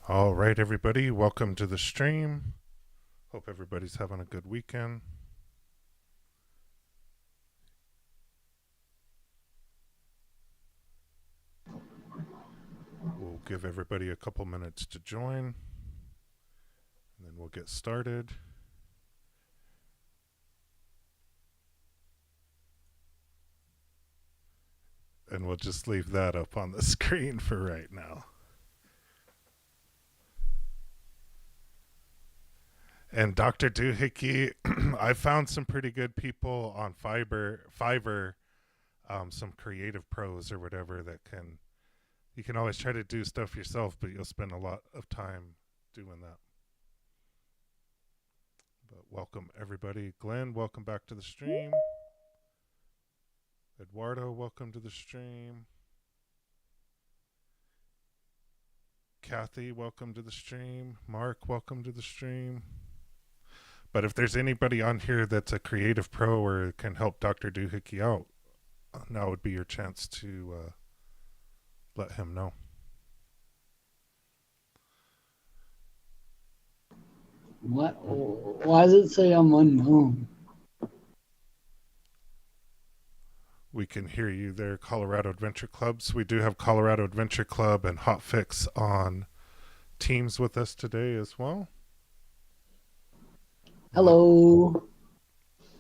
All right, everybody, welcome to the stream. Hope everybody's having a good weekend. We'll give everybody a couple minutes to join, and then we'll get started. And we'll just leave that up on the screen for right now. And Dr. Doohickey, I found some pretty good people on Fiverr, some creative pros or whatever that you can always try to do stuff yourself, but you'll spend a lot of time doing that. But welcome everybody. Glenn, welcome back to the stream. Eduardo, welcome to the stream. Kathy, welcome to the stream. Mark, welcome to the stream. But if there's anybody on here that's a creative pro or can help Dr. Doohickey out, now would be your chance to let him know. What? Why does it say I'm unknown? We can hear you there, Colorado Adventure Clubs. We do have Colorado Adventure Club and Hotfix on Teams with us today as well. Hello.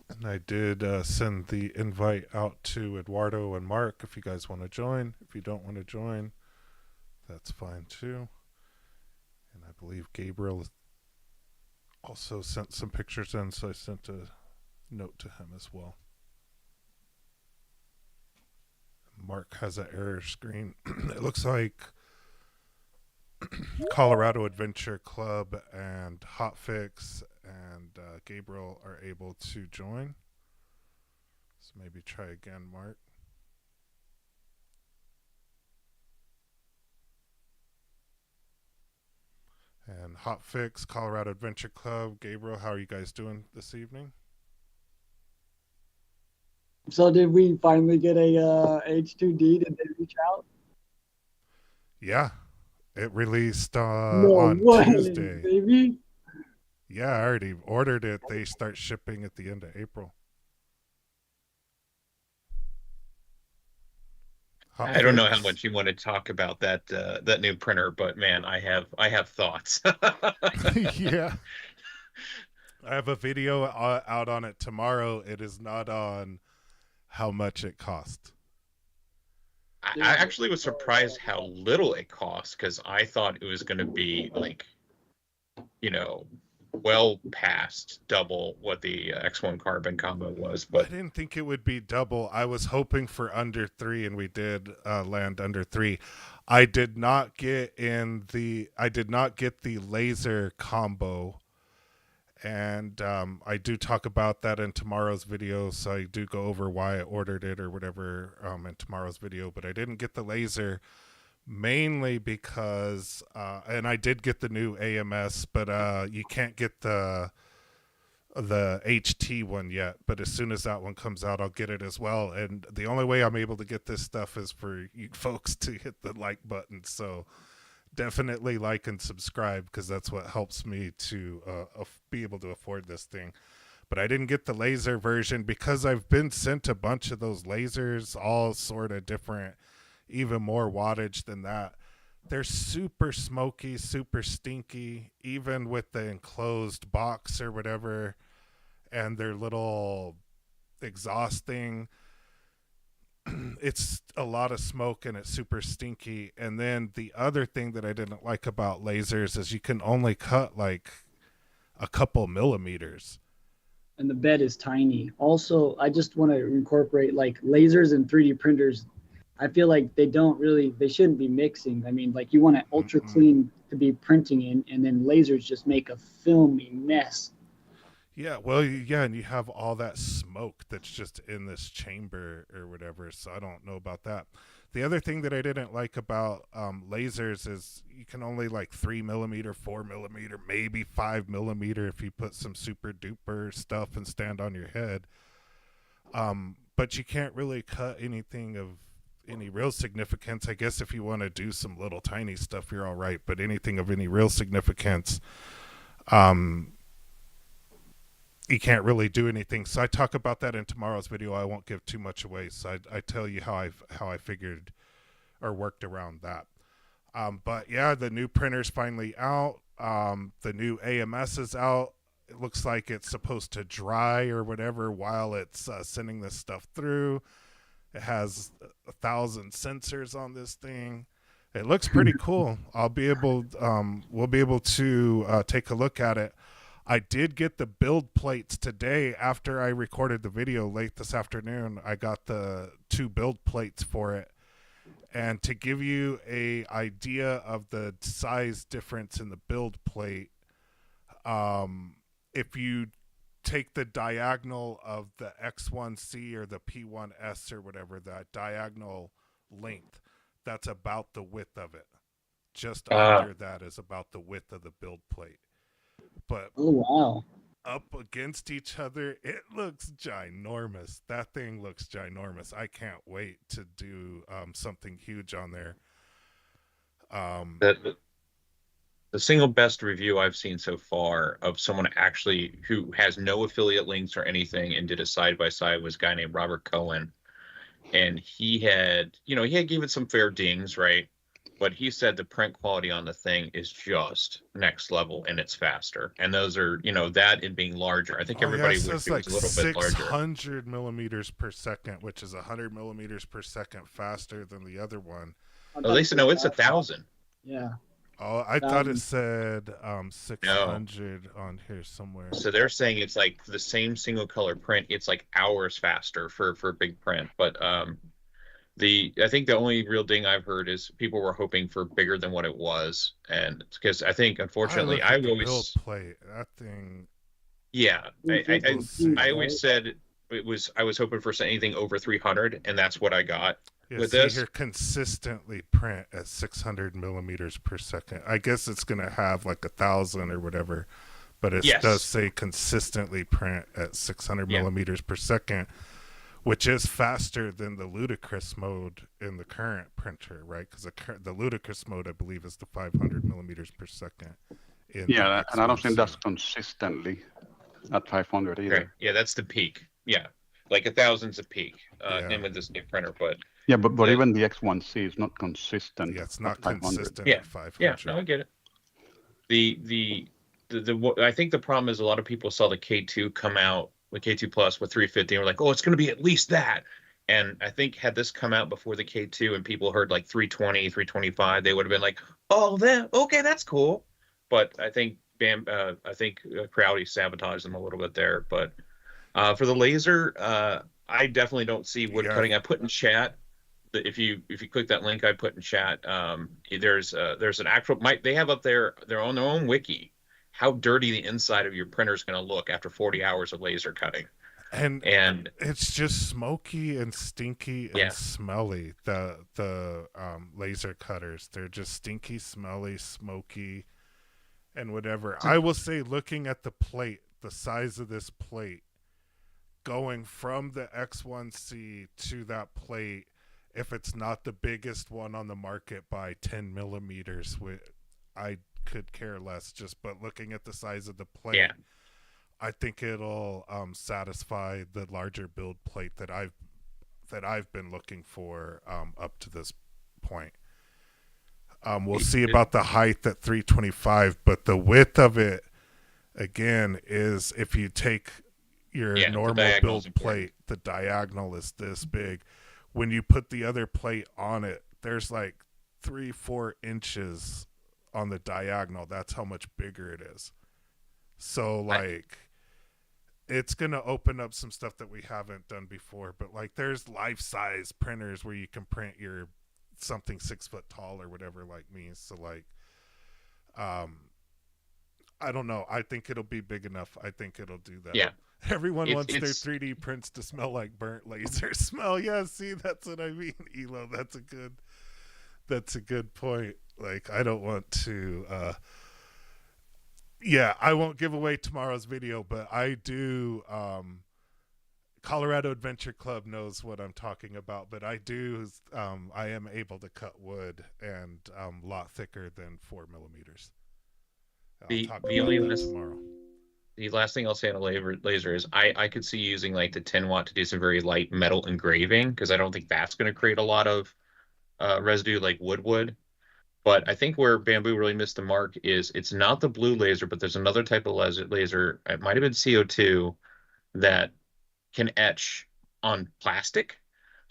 And I did send the invite out to Eduardo and Mark if you guys want to join. If you don't want to join, that's fine too. And I believe Gabriel also sent some pictures in, so I sent a note to him as well. Mark has an error screen. It looks like Colorado Adventure Club and Hotfix and Gabriel are able to join. So maybe try again, Mark. And Hotfix, Colorado Adventure Club, Gabriel, how are you guys doing this evening? So did we finally get a H2D? Did they reach out? Yeah, it released No on way, Tuesday. baby. Yeah, I already ordered it. They start shipping at the end of April. I don't know how much you want to talk about that new printer, but man, I have thoughts. Yeah. I have a video out on it tomorrow. It is not on how much it cost. I actually was surprised how little it cost because I thought it was going to be like, well past double what the X1 carbon combo was. But I didn't think it would be double. I was hoping for under 3, and we did land under 3. I did not get the laser combo. And I do talk about that in tomorrow's video, so I do go over why I ordered it or whatever in tomorrow's video. But I didn't get the laser mainly because, and I did get the new AMS, but you can't get the HT one yet. But as soon as that one comes out, I'll get it as well. And the only way I'm able to get this stuff is for you folks to hit the like button. So definitely like and subscribe because that's what helps me to be able to afford this thing. But I didn't get the laser version because I've been sent a bunch of those lasers, all sort of different, even more wattage than that. They're super smoky, super stinky, even with the enclosed box or whatever, and their little exhaust thing. It's a lot of smoke and it's super stinky. And then the other thing that I didn't like about lasers is you can only cut like a couple millimeters. And the bed is tiny. Also, I just want to incorporate like lasers and 3D printers. I feel like they shouldn't be mixing. I mean, like you want an ultra clean to be printing in, and then lasers just make a filmy mess. Yeah, well, yeah, and you have all that smoke that's just in this chamber or whatever, so I don't know about that. The other thing that I didn't like about lasers is you can only like 3 millimeter, 4 millimeter, maybe 5 millimeter if you put some super duper stuff and stand on your head. But you can't really cut anything of any real significance. I guess if you want to do some little tiny stuff, you're all right. But anything of any real significance, um, you can't really do anything. So I talk about that in tomorrow's video. I won't give too much away. So I tell you how I figured or worked around that. But yeah, the new printer's finally out. The new AMS is out. It looks like it's supposed to dry or whatever while it's sending this stuff through. It has 1,000 sensors on this thing. It looks pretty cool. We'll be able to take a look at it. I did get the build plates today after I recorded the video late this afternoon. I got the 2 build plates for it. And to give you a idea of the size difference in the build plate, if you take the diagonal of the X1C or the P1S or whatever, that diagonal length, that's about the width of it. Just under that is about the width of the build plate. But Oh wow! up against each other, it looks ginormous. That thing looks ginormous. I can't wait to do something huge on there. The single best review I've seen so far of someone actually who has no affiliate links or anything and did a side by side was a guy named Robert Cohen, and he had given it some fair dings, right? But he said the print quality on the thing is just next level and it's faster. And those are, that and being larger. I think everybody would it's feel like it's a little bit larger. 600 millimeters per second, which is 100 millimeters per second faster than the other one. At least no, it's 1,000. Yeah. Oh, I thought it said 600 on here somewhere. So they're saying it's like the same single color print. It's like hours faster for big print. But I think the only real ding I've heard is people were hoping for bigger than what it was, and because I think unfortunately I always build plate that thing. Yeah, I always said it was I was hoping for anything over 300, and that's what I got with this. Here consistently print at 600 millimeters per second. I guess it's gonna have like 1,000 or whatever, but it does say consistently print at 600 millimeters per second. Which is faster than the ludicrous mode in the current printer, right? Because the ludicrous mode, I believe, is the 500 millimeters per second. And I don't think that's consistently at 500 either. Right. Yeah, that's the peak. Yeah, like 1,000's a peak in with this new printer, but even the X1C is not consistent. Yeah, it's not consistent at 500. Yeah, no, I get it. I think the problem is a lot of people saw the K2 come out with K2 Plus with 350 and we're like, oh, it's going to be at least that. And I think had this come out before the K2 and people heard like 320, 325, they would have been like, oh, okay, that's cool. But I think Crowdy sabotaged them a little bit there. But for the laser, I definitely don't see wood cutting. I put in chat that if you click that link I put in chat, there's an actual they have up there their own wiki how dirty the inside of your printer is going to look after 40 hours of laser cutting. And it's just smoky and stinky and smelly. The laser cutters, they're just stinky, smelly, smoky, and whatever. I will say, looking at the plate, the size of this plate, going from the X1C to that plate, if it's not the biggest one on the market by 10 millimeters, I could care less. But looking at the size of the plate, I think it'll satisfy the larger build plate that I've been looking for up to this point. We'll see about the height at 325, but the width of it again is, if you take your normal build plate, the diagonal is this big. When you put the other plate on it, there's like 3-4 inches on the diagonal. That's how much bigger it is. So it's gonna open up some stuff that we haven't done before. But like, there's life-size printers where you can print your something 6 foot tall or whatever, like me. So like, I don't know. I think it'll be big enough. I think it'll do that. Yeah, Everyone wants their it's 3D prints to smell like burnt laser smell. Yeah, see, that's what I mean, Elo. That's a good point. Like, I don't want to yeah, I won't give away tomorrow's video, but I do Colorado Adventure Club knows what I'm talking about, but I am able to cut wood and a lot thicker than 4 millimeters. I'll the talk the about only that last tomorrow. the last thing I'll say on a laser is I could see using like the 10 watt to do some very light metal engraving, because I don't think that's going to create a lot of residue like wood would. But I think where bamboo really missed the mark is it's not the blue laser, but there's another type of laser. It might have been CO2 that can etch on plastic.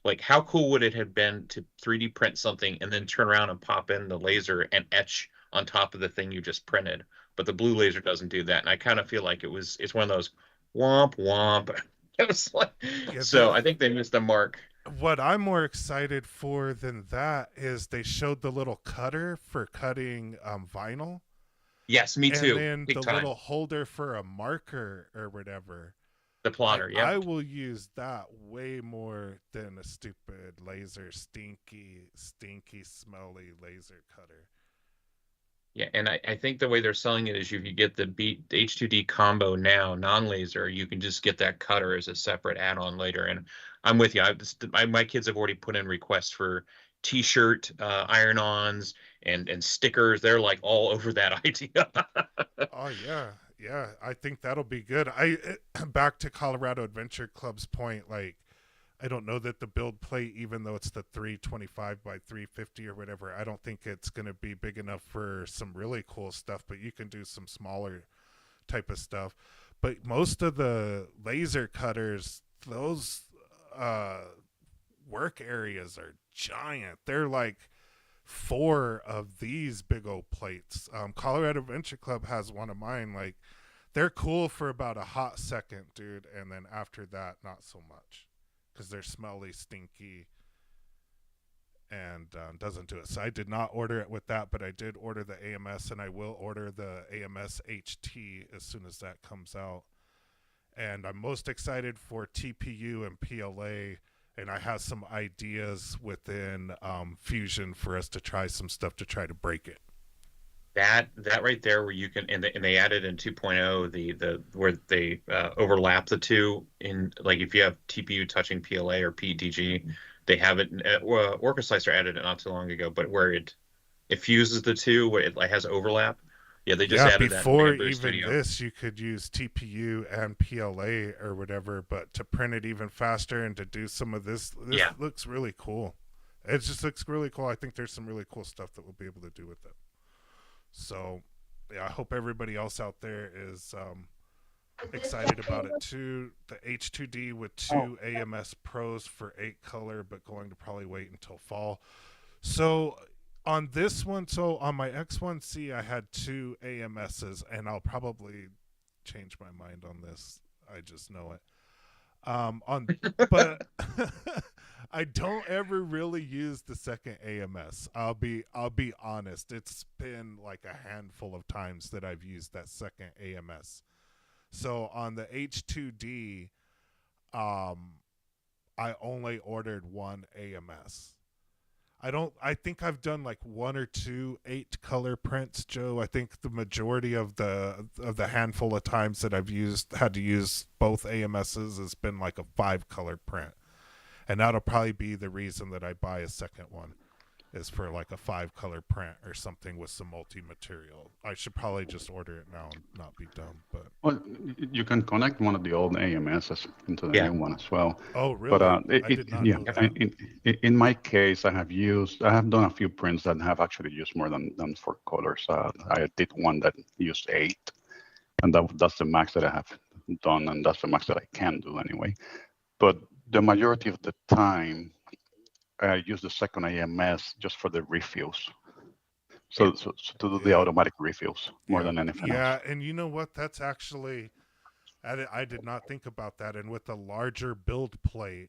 Like, how cool would it have been to 3D print something and then turn around and pop in the laser and etch on top of the thing you just printed? But the blue laser doesn't do that, and I kind of feel like it's one of those womp womp. It was like, Yeah, so I think they missed the mark. what I'm more excited for than that is they showed the little cutter for cutting vinyl, Yes, me and too. then Big the time. little holder for a marker or whatever. The plotter, yeah. I will use that way more than a stupid laser, stinky, smelly laser cutter. Yeah, and I think the way they're selling it is if you get the H2D combo now, non-laser, you can just get that cutter as a separate add-on later. And I'm with you. My kids have already put in requests for T-shirt, iron-ons, and stickers. They're like all over that idea. Oh yeah, yeah. I think that'll be good. Back to Colorado Adventure Club's point, like I don't know that the build plate, even though it's the 325 by 350 or whatever, I don't think it's going to be big enough for some really cool stuff, but you can do some smaller type of stuff. But most of the laser cutters, those work areas are giant. They're like 4 of these big old plates. Colorado Adventure Club has one of mine. Like, they're cool for about a hot second, dude, and then after that, not so much. Because they're smelly, stinky, and doesn't do it. So I did not order it with that, but I did order the AMS, and I will order the AMS HT as soon as that comes out. And I'm most excited for TPU and PLA, and I have some ideas within Fusion for us to try some stuff to try to break it. That right there, where you can, and they added in 2.0 the where they overlap the two, in like if you have TPU touching PLA or PDG, they have it. Orca Slicer added it not too long ago, but where it fuses the two, where it like has overlap. Yeah, they just added that in before Bamboo even Studio. this, you could use TPU and PLA or whatever, but to print it even faster and to do some of this looks really cool. It just looks really cool. I think there's some really cool stuff that we'll be able to do with it. So, yeah, I hope everybody else out there is excited about it too. The H2D with 2 AMS Pros for 8 color, but going to probably wait until fall. So on this one, so on my X1C, I had 2 AMSs, and I'll probably change my mind on this. I just know it. But I don't ever really use the second AMS. I'll be honest. It's been like a handful of times that I've used that second AMS. So on the H2D, I only ordered 1 AMS. I think I've done like 1 or 2 8 color prints, Joe. I think the majority of the handful of times that I've had to use both AMSs has been like a 5 color print. And that'll probably be the reason that I buy a second one, is for like a 5 color print or something with some multi-material. I should probably just order it now and not be dumb. But Well, you can connect one of the old AMSs into the new one as well. oh, really? But I did not know that. in my case, I have done a few prints that have actually used more than 4 colors. I did one that used 8, and that's the max that I have done, and that's the max that I can do anyway. But the majority of the time, I use the second AMS just for the refills. So to do the automatic refills more than anything else. Yeah, and you know what? That's actually, I did not think about that. And with the larger build plate,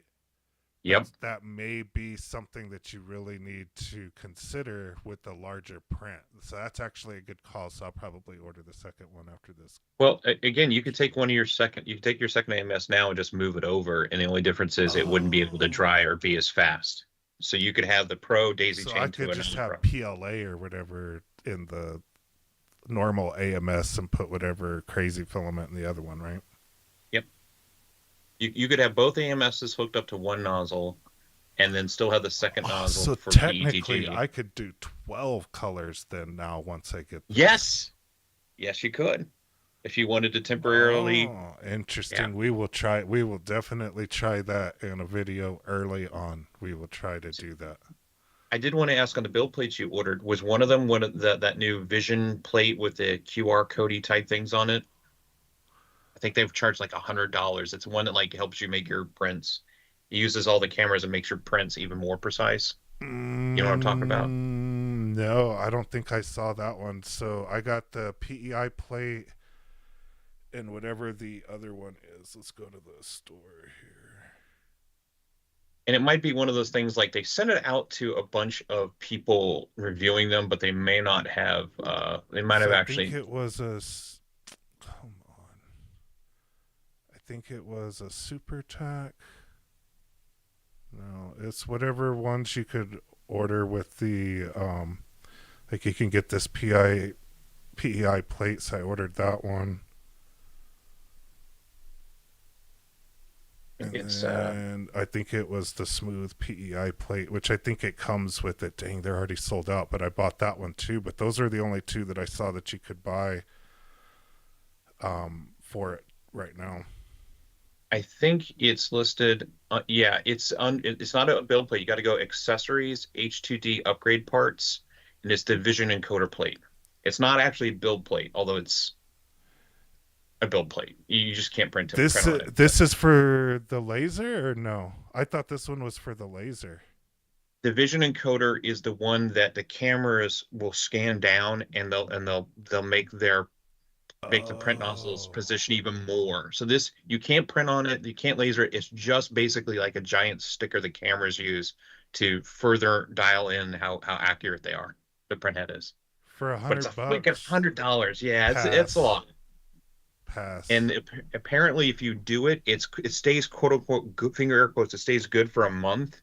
Yep. That may be something that you really need to consider with the larger print. So that's actually a good call. So I'll probably order the second one after this. Well, again, you could take you could take your second AMS now and just move it over, and the only difference is it wouldn't be able to dry or be as fast. So you could have the Pro daisy So chain I to could it. just have PLA or whatever in the normal AMS and put whatever crazy filament in the other one, right? Yep. You could have both AMSs hooked up to one nozzle, and then still have the second nozzle So for technically, PETG. I could do 12 colors then now once I get this. Yes, you could, if you wanted to temporarily. Oh, interesting. Yeah. We will definitely try that in a video early on. We will try to do that. I did want to ask, on the build plates you ordered, was one of them that new Vision plate with the QR code type things on it? I think they've charged like $100. It's one that like helps you make your prints. It uses all the cameras and makes your prints even more precise. You know what I'm talking about? No, I don't think I saw that one. So I got the PEI plate and whatever the other one is. Let's go to the store here. And it might be one of those things like they sent it out to a bunch of people reviewing them, but they may not have. They might have actually. I think it was a. Come on. I think it was a Super Tack. No, it's whatever ones you could order with the. Like you can get this PEI plates. I ordered that one. And I think it was the smooth PEI plate, which I think it comes with it. Dang, they're already sold out, but I bought that one too. But those are the only two that I saw that you could buy for it right now. I think it's listed. Yeah, it's not a build plate. You got to go accessories, H2D upgrade parts, and it's the Vision encoder plate. It's not actually a build plate, although it's a build plate. You just can't print on it. This is for the laser, or no? I thought this one was for the laser. The Vision encoder is the one that the cameras will scan down, and they'll make the print nozzles position even more. So this, you can't print on it, you can't laser it. It's just basically like a giant sticker the cameras use to further dial in how accurate they are. The printhead is for $100. But it's $100. Yeah, it's a lot. Pass. And apparently, if you do it, it stays quote unquote good, finger air quotes. It stays good for a month.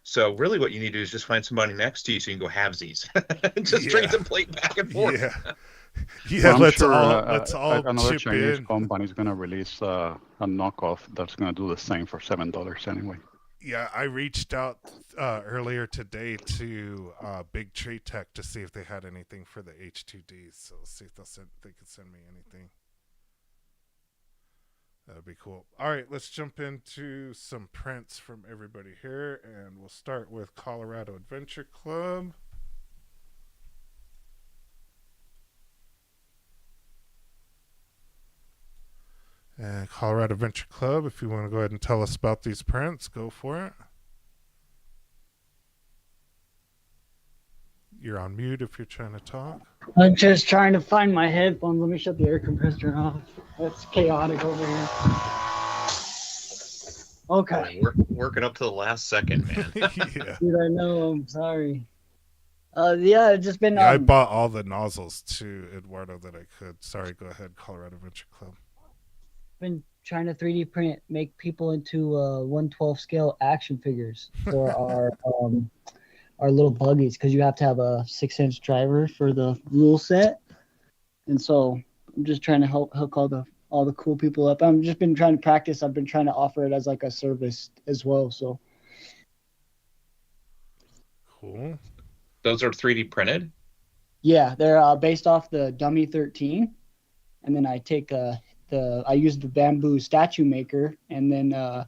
So really, what you need to do is just find somebody next to you so you can go halvesies. Just trade the plate back and forth. Yeah. Well, let's sure, all another chip Chinese in. company is going to release a knockoff that's going to do the same for $7 anyway. Yeah, I reached out earlier today to Big Tree Tech to see if they had anything for the H2Ds. So see if they could send me anything. That'd be cool. All right, let's jump into some prints from everybody here, and we'll start with Colorado Adventure Club. And Colorado Adventure Club, if you want to go ahead and tell us about these prints, go for it. You're on mute if you're trying to talk. I'm just trying to find my headphones. Let me shut the air compressor off. That's chaotic over here. Okay. Working up to the last second, man. Yeah. Dude, I know. I'm sorry. Yeah, it's just been. I bought all the nozzles to Eduardo that I could. Sorry, go ahead, Colorado Adventure Club. Been trying to 3D print, make people into 1/12 scale action figures for our little buggies, because you have to have a 6-inch driver for the rule set, and so I'm just trying to hook all the cool people up. I've just been trying to practice. I've been trying to offer it as like a service as well. So cool. Those are 3D printed? Yeah, they're based off the Dummy 13, and then I take I use the bamboo statue maker and then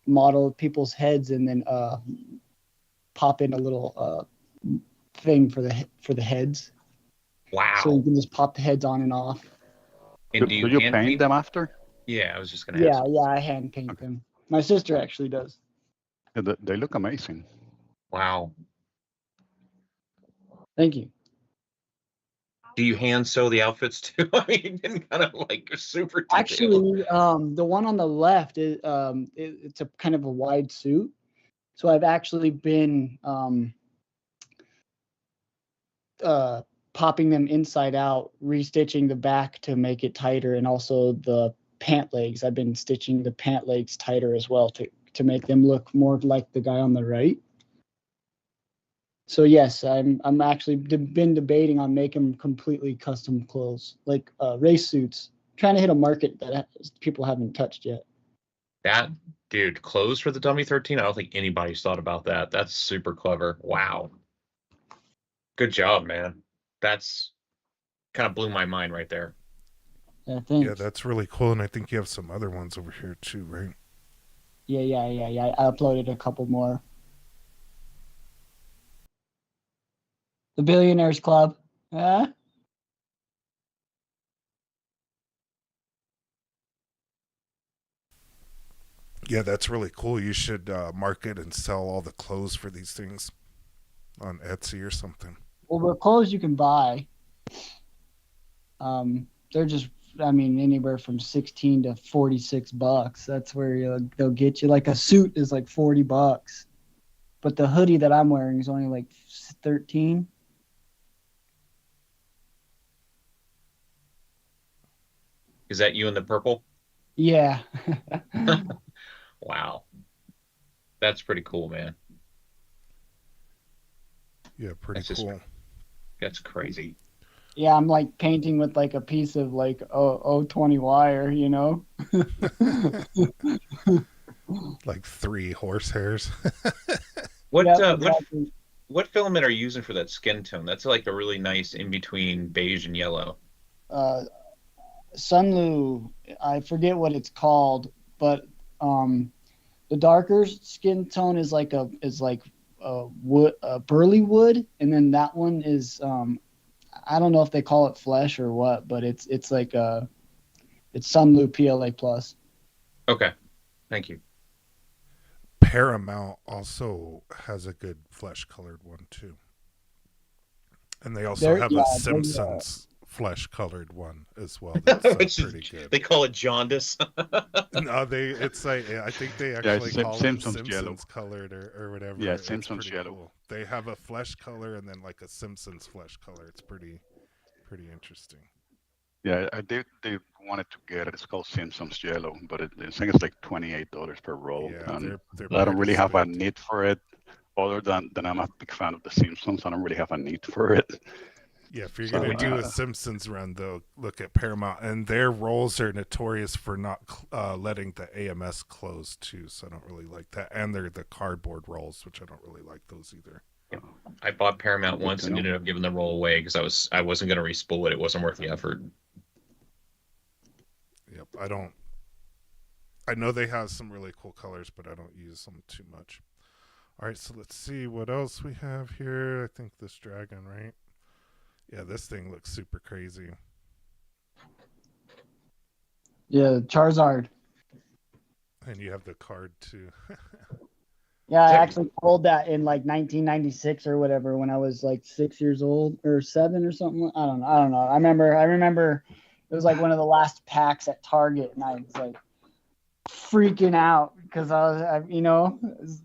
model people's heads and then pop in a little thing for the heads. Wow. So you can just pop the heads on and off. And do you paint them after? Yeah, I was just going to ask. Yeah, I hand paint them. My sister actually does. Yeah, they look amazing. Wow. Thank you. Do you hand sew the outfits too? I mean, kind of like super detailed. Actually, the one on the left is it's a kind of a wide suit, So I've actually been popping them inside out, restitching the back to make it tighter, and also the pant legs. I've been stitching the pant legs tighter as well to make them look more like the guy on the right. So yes, I'm actually been debating on making completely custom clothes, like race suits. Trying to hit a market that people haven't touched yet. That dude, clothes for the Dummy 13. I don't think anybody's thought about that. That's super clever. Wow. Good job, man. That's kind of blew my mind right there. Yeah, thanks. Yeah, that's really cool. And I think you have some other ones over here too, right? Yeah. I uploaded a couple more. The Billionaires Club. Yeah. Yeah, that's really cool. You should market and sell all the clothes for these things on Etsy or something. Well, the clothes you can buy, they're just, I mean, anywhere from 16 to 46 bucks. That's where they'll get you. Like a suit is like 40 bucks, but the hoodie that I'm wearing is only like 13. Is that you in the purple? Yeah. Wow. That's pretty cool, man. Yeah, pretty That's just- cool. That's crazy. Yeah, I'm like painting with like a piece of like O20 wire, you know? Like 3 horsehairs. What Yeah, exactly. what filament are you using for that skin tone? That's like a really nice in between beige and yellow. Sunlu, I forget what it's called, but the darker skin tone is like wood, burley wood, and then that one is I don't know if they call it flesh or what, but it's like it's Sunlu PLA plus. Okay. Thank you. Paramount also has a good flesh colored one too. And they also have a Simpsons flesh colored one as well. That's pretty good. They call it jaundice. No, it's like I think they actually call Simpsons it yellow. Simpsons colored or whatever. Yeah, It's Simpsons pretty yellow. cool. They have a flesh color and then like a Simpsons flesh color. It's pretty interesting. Yeah, they wanted to get it. It's called Simpsons Yellow, but I think it's like $28 per roll. Yeah, and they're I don't pretty really have a sweet. need for it, other than I'm a big fan of The Simpsons. I don't really have a need for it. Yeah, if you're So, gonna do a Simpsons run, though, look at Paramount, and their rolls are notorious for not letting the AMS close too. So I don't really like that, and they're the cardboard rolls, which I don't really like those either. I bought Paramount Good once to and know. ended up giving the roll away because I wasn't going to respool it. It wasn't worth the effort. Yep, I know they have some really cool colors, but I don't use them too much. All right, so let's see what else we have here. I think this dragon, right? Yeah, this thing looks super crazy. Yeah, Charizard. And you have the card too. Yeah, I actually pulled that in like 1996 or whatever when I was like 6 years old or 7 or something. I don't know. I remember it was like one of the last packs at Target, and I was like freaking out because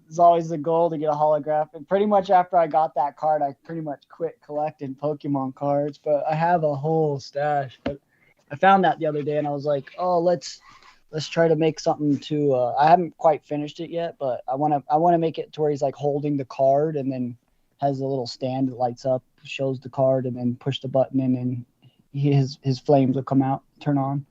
it's always the goal to get a holograph. And pretty much after I got that card, I pretty much quit collecting Pokemon cards. But I have a whole stash. But I found that the other day, and I was like, oh, let's try to make something to I haven't quite finished it yet, but I want to make it to where he's like holding the card and then has a little stand that lights up, shows the card, and then push the button in, and his flames will come out, turn on.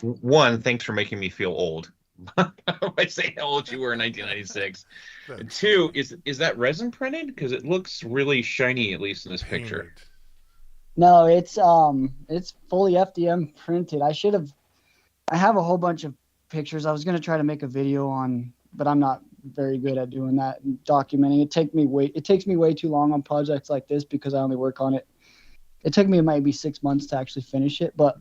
One, thanks for making me feel old. I say how old you were in 1996. That's Two, is that resin printed? Because it looks really shiny, at least in this picture. painted. No, it's fully FDM printed. I have a whole bunch of pictures. I was going to try to make a video on, but I'm not very good at doing that and documenting. It takes me way too long on projects like this because I only work on it. It took me maybe 6 months to actually finish it, but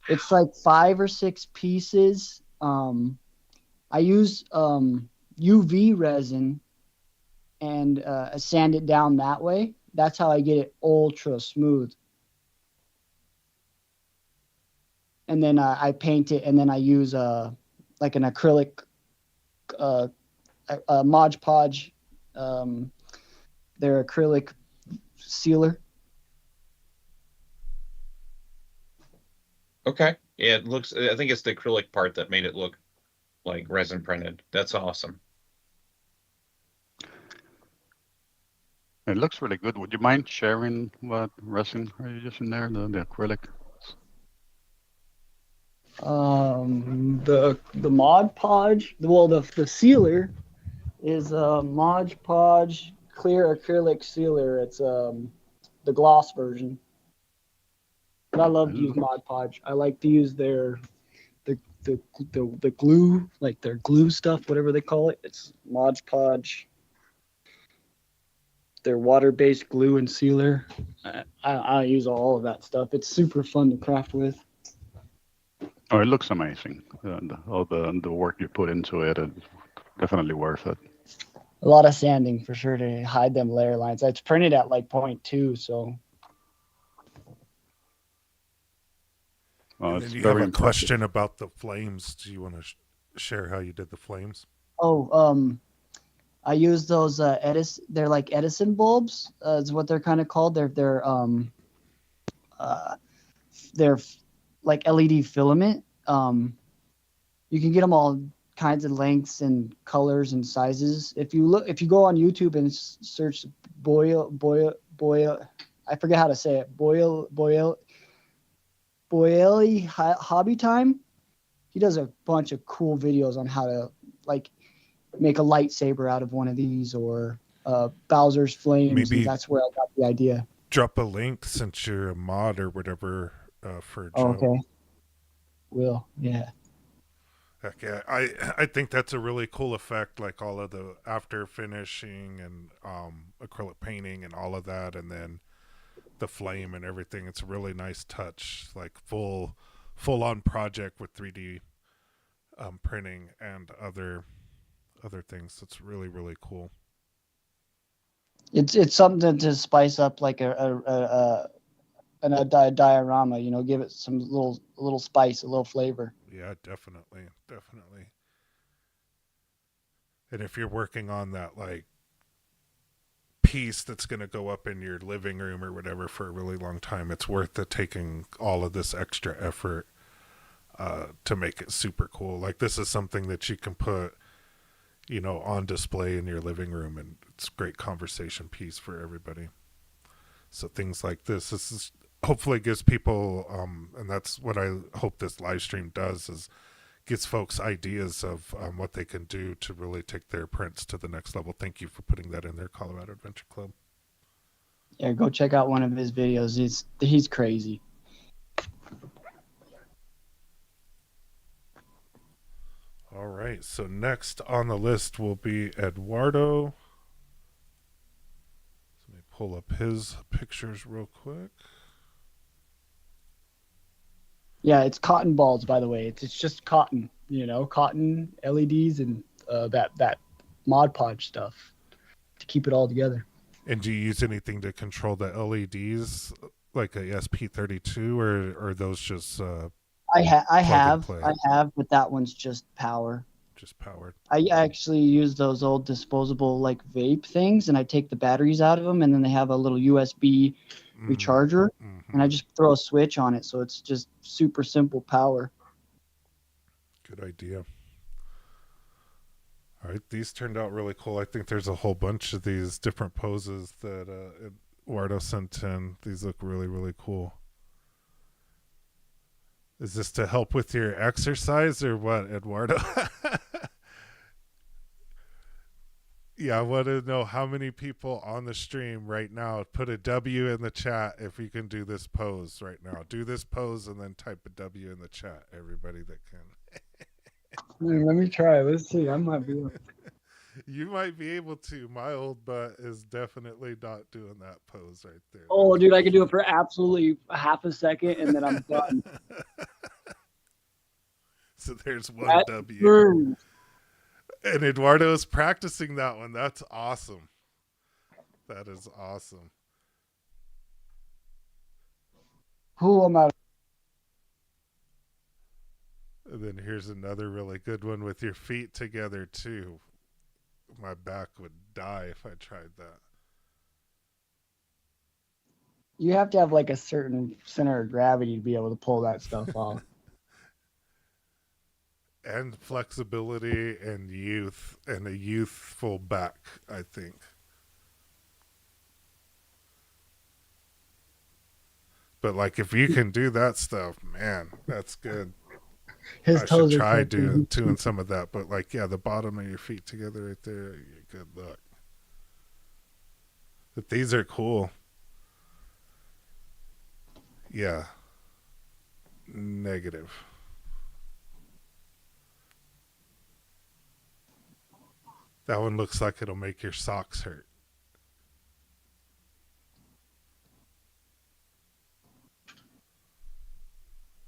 it's like 5 or 6 pieces. I use UV resin and sand it down that way. That's how I get it ultra smooth. And then I paint it, and then I use like an acrylic Mod Podge, their acrylic sealer. Okay. Yeah, it looks. I think it's the acrylic part that made it look like resin printed. That's awesome. It looks really good. Would you mind sharing what resin are you using there, the acrylic? The Mod Podge, the sealer is a Mod Podge clear acrylic sealer. It's the gloss version. But I love to use Mod Podge. I like to use their the glue, like their glue stuff, whatever they call it. It's Mod Podge. Their water-based glue and sealer. I use all of that stuff. It's super fun to craft with. Oh, it looks amazing. All the work you put into it is definitely worth it. A lot of sanding for sure to hide them layer lines. It's printed at like 0.2, so. And It's then you very have a impressive. question about the flames. Do you want to share how you did the flames? Oh, I use those Edison. They're like Edison bulbs. Is what they're kind of called. They're like LED filament. You can get them all kinds of lengths and colors and sizes. If you go on YouTube and search Boyle, I forget how to say it. Boyle Hobby Time. He does a bunch of cool videos on how to like make a lightsaber out of one of these, or Bowser's flames. Maybe and that's where I got the idea. Drop a link since you're a mod or whatever for Joe. Okay. Will, yeah. Heck yeah, I think that's a really cool effect, like all of the after finishing and acrylic painting and all of that, and then the flame and everything. It's a really nice touch, like full on project with 3D printing and other things. It's really, really cool. It's something to spice up like a diorama, give it some little spice, a little flavor. Yeah, definitely. And if you're working on that like piece that's going to go up in your living room or whatever for a really long time, it's worth it taking all of this extra effort to make it super cool. Like this is something that you can put, on display in your living room, and it's a great conversation piece for everybody. So things like this is hopefully gives people, and that's what I hope this live stream does, is gives folks ideas of what they can do to really take their prints to the next level. Thank you for putting that in there, Colorado Adventure Club. Yeah, go check out one of his videos. He's crazy. All right, so next on the list will be Eduardo. Let me pull up his pictures real quick. Yeah, it's cotton balls, by the way. It's just cotton, cotton LEDs and that Mod Podge stuff to keep it all together. And do you use anything to control the LEDs, like a SP32, or are those just I have, but that one's just power. just powered? I actually use those old disposable like vape things, and I take the batteries out of them, and then they have a little USB recharger, and I just throw a switch on it, so it's just super simple power. Good idea. All right, these turned out really cool. I think there's a whole bunch of these different poses that Eduardo sent in. These look really, really cool. Is this to help with your exercise or what, Eduardo? Yeah, I want to know how many people on the stream right now. Put a W in the chat if you can do this pose right now. Do this pose and then type a W in the chat, everybody that can. Let me try. Let's see. I might be. You might be able to. My old butt is definitely not doing that pose right there. Oh, dude, I can do it for absolutely half a second, and then I'm done. So there's one That W. burns. And Eduardo's practicing that one. That's awesome. That is awesome. Who am I? And then here's another really good one with your feet together too. my back would die if I tried that. You have to have like a certain center of gravity to be able to pull that stuff off. And flexibility and youth and a youthful back, I think. But like if you can do that stuff, man, that's good. His I should toes are try touching. doing some of that. But like, yeah, the bottom of your feet together right there, good luck. But these are cool. Yeah. Negative. That one looks like it'll make your socks hurt.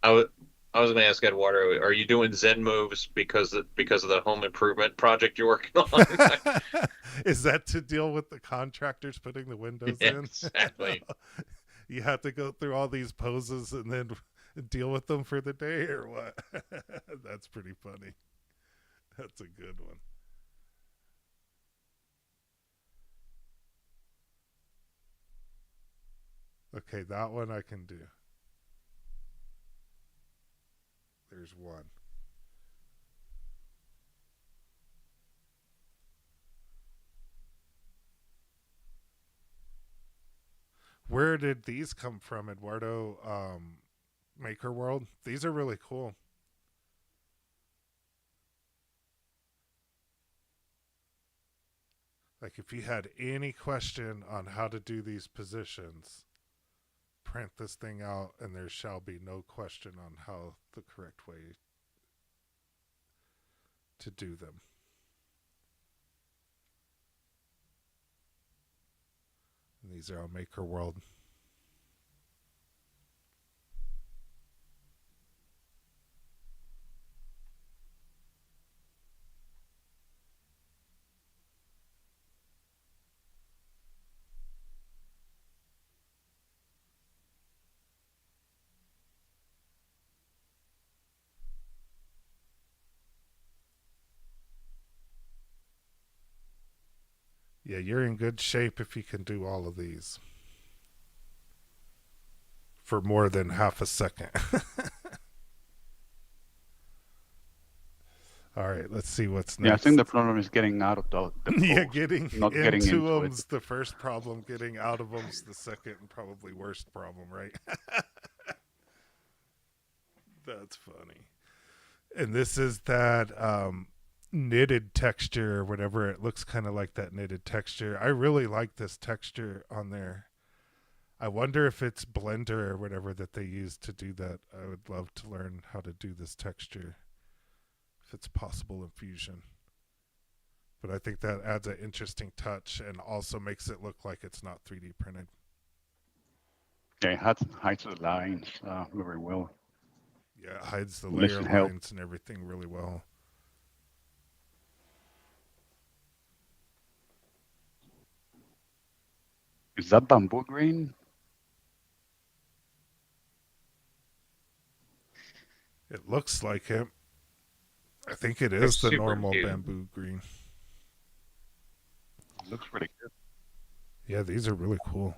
I was going to ask Eduardo, are you doing Zen moves because of the home improvement project you're working on? Is that to deal with the contractors putting the windows in? Exactly. You have to go through all these poses and then deal with them for the day, or what? That's pretty funny. That's a good one. Okay, that one I can do. There's one. Where did these come from, Eduardo? Maker World? These are really cool. Like if you had any question on how to do these positions, print this thing out and there shall be no question on how the correct way to do them. And these are on Maker World. Yeah, you're in good shape if you can do all of these for more than half a second. All right, let's see what's next. Yeah, I think the problem is getting out of the Yeah, post, getting not getting into into them's it. the first problem. Getting out of them's the second and probably worst problem, right? That's funny. And this is that knitted texture or whatever. It looks kind of like that knitted texture. I really like this texture on there. I wonder if it's Blender or whatever that they use to do that. I would love to learn how to do this texture, if it's possible in Fusion. But I think that adds an interesting touch and also makes it look like it's not 3D printed. Yeah, it hides the lines very well. Yeah, it hides the layer Listen, help. lines and everything really well. Is that bamboo green? It looks like it. I think it They're is the super normal cute. bamboo green. It looks pretty good. Yeah, these are really cool.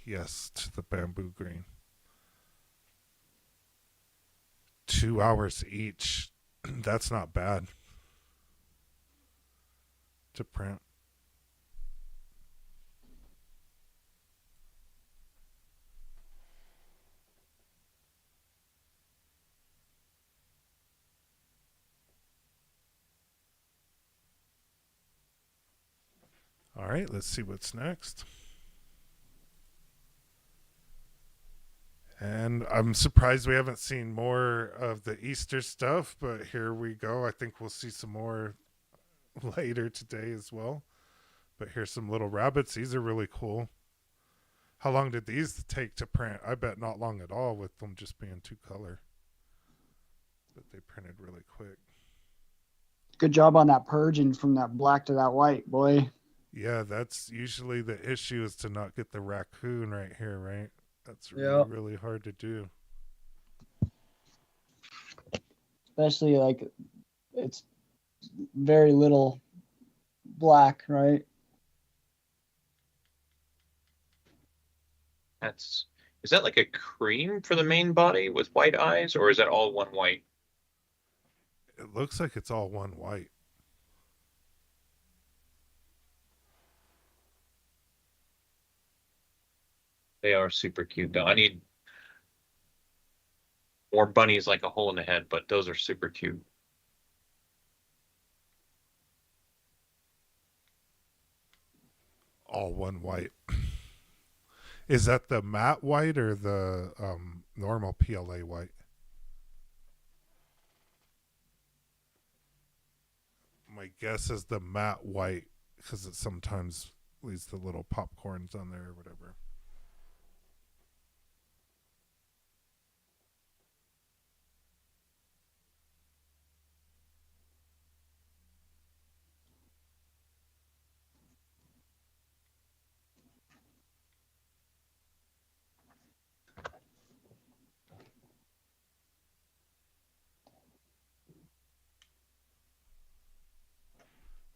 Yes, to the bamboo green. 2 hours each. That's not bad to print. All right, let's see what's next. And I'm surprised we haven't seen more of the Easter stuff, but here we go. I think we'll see some more later today as well. But here's some little rabbits. These are really cool. How long did these take to print? I bet not long at all with them just being 2-color. But they printed really quick. Good job on that purging from that black to that white, boy. Yeah, that's usually the issue, is to not get the raccoon right here, right? That's really, Yeah. really hard to do. Especially like it's very little black, right? Is that like a cream for the main body with white eyes, or is that all one white? It looks like it's all one white. They are super cute though. I need more bunnies like a hole in the head, but those are super cute. All one white. Is that the matte white or the normal PLA white? My guess is the matte white because it sometimes leaves the little popcorns on there or whatever.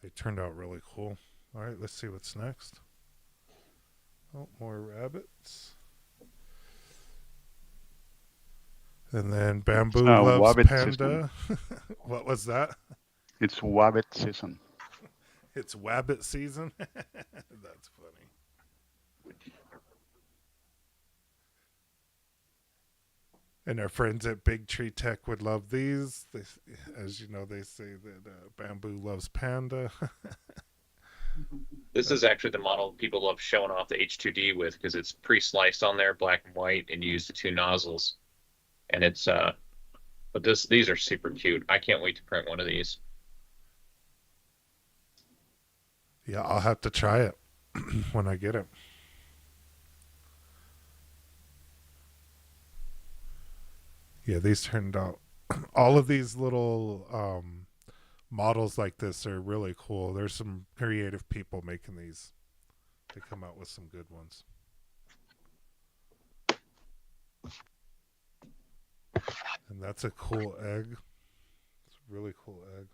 They turned out really cool. All right, let's see what's next. Oh, more rabbits. And then Bamboo Loves Wabbit Panda. What was that? It's Wabbit season. It's Wabbit season? That's funny. And our friends at Big Tree Tech would love these. They, as you know, they say that Bamboo loves Panda. This is actually the model people love showing off the H2D with because it's pre-sliced on there, black and white, and you use the two nozzles. And it's but these are super cute. I can't wait to print one of these. Yeah, I'll have to try it when I get it. Yeah, these turned out. All of these little models like this are really cool. There's some creative people making these. They come out with some good ones. And that's a cool egg. It's a really cool egg.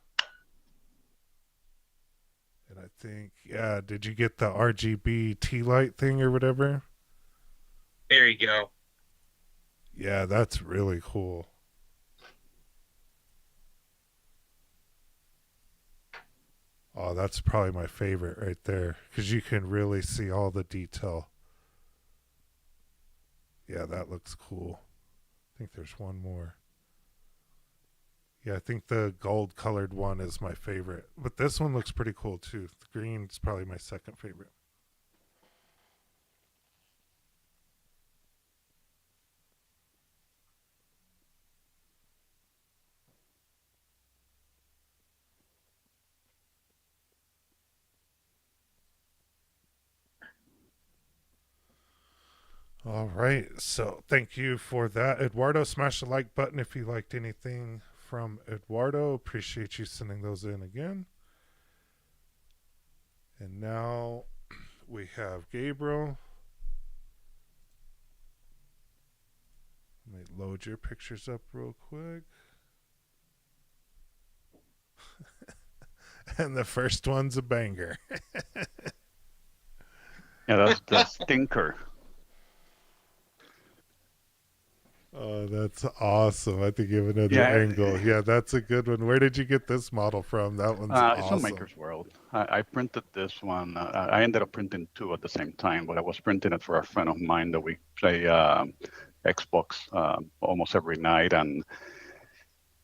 And I think, yeah, did you get the RGB tea light thing or whatever? There you go. Yeah, that's really cool. Oh, that's probably my favorite right there because you can really see all the detail. Yeah, that looks cool. I think there's one more. Yeah, I think the gold colored one is my favorite. But this one looks pretty cool too. The green is probably my second favorite. All right, so thank you for that, Eduardo. Smash the like button if you liked anything from Eduardo. Appreciate you sending those in again. And now we have Gabriel. Let me load your pictures up real quick. And the first one's a banger. Yeah, that's the stinker. Oh, that's awesome. I think you have another angle. Yeah, that's a good one. Where did you get this model from? That one's awesome. It's on Maker's World. I printed this one. I ended up printing two at the same time, but I was printing it for a friend of mine that we play Xbox almost every night. And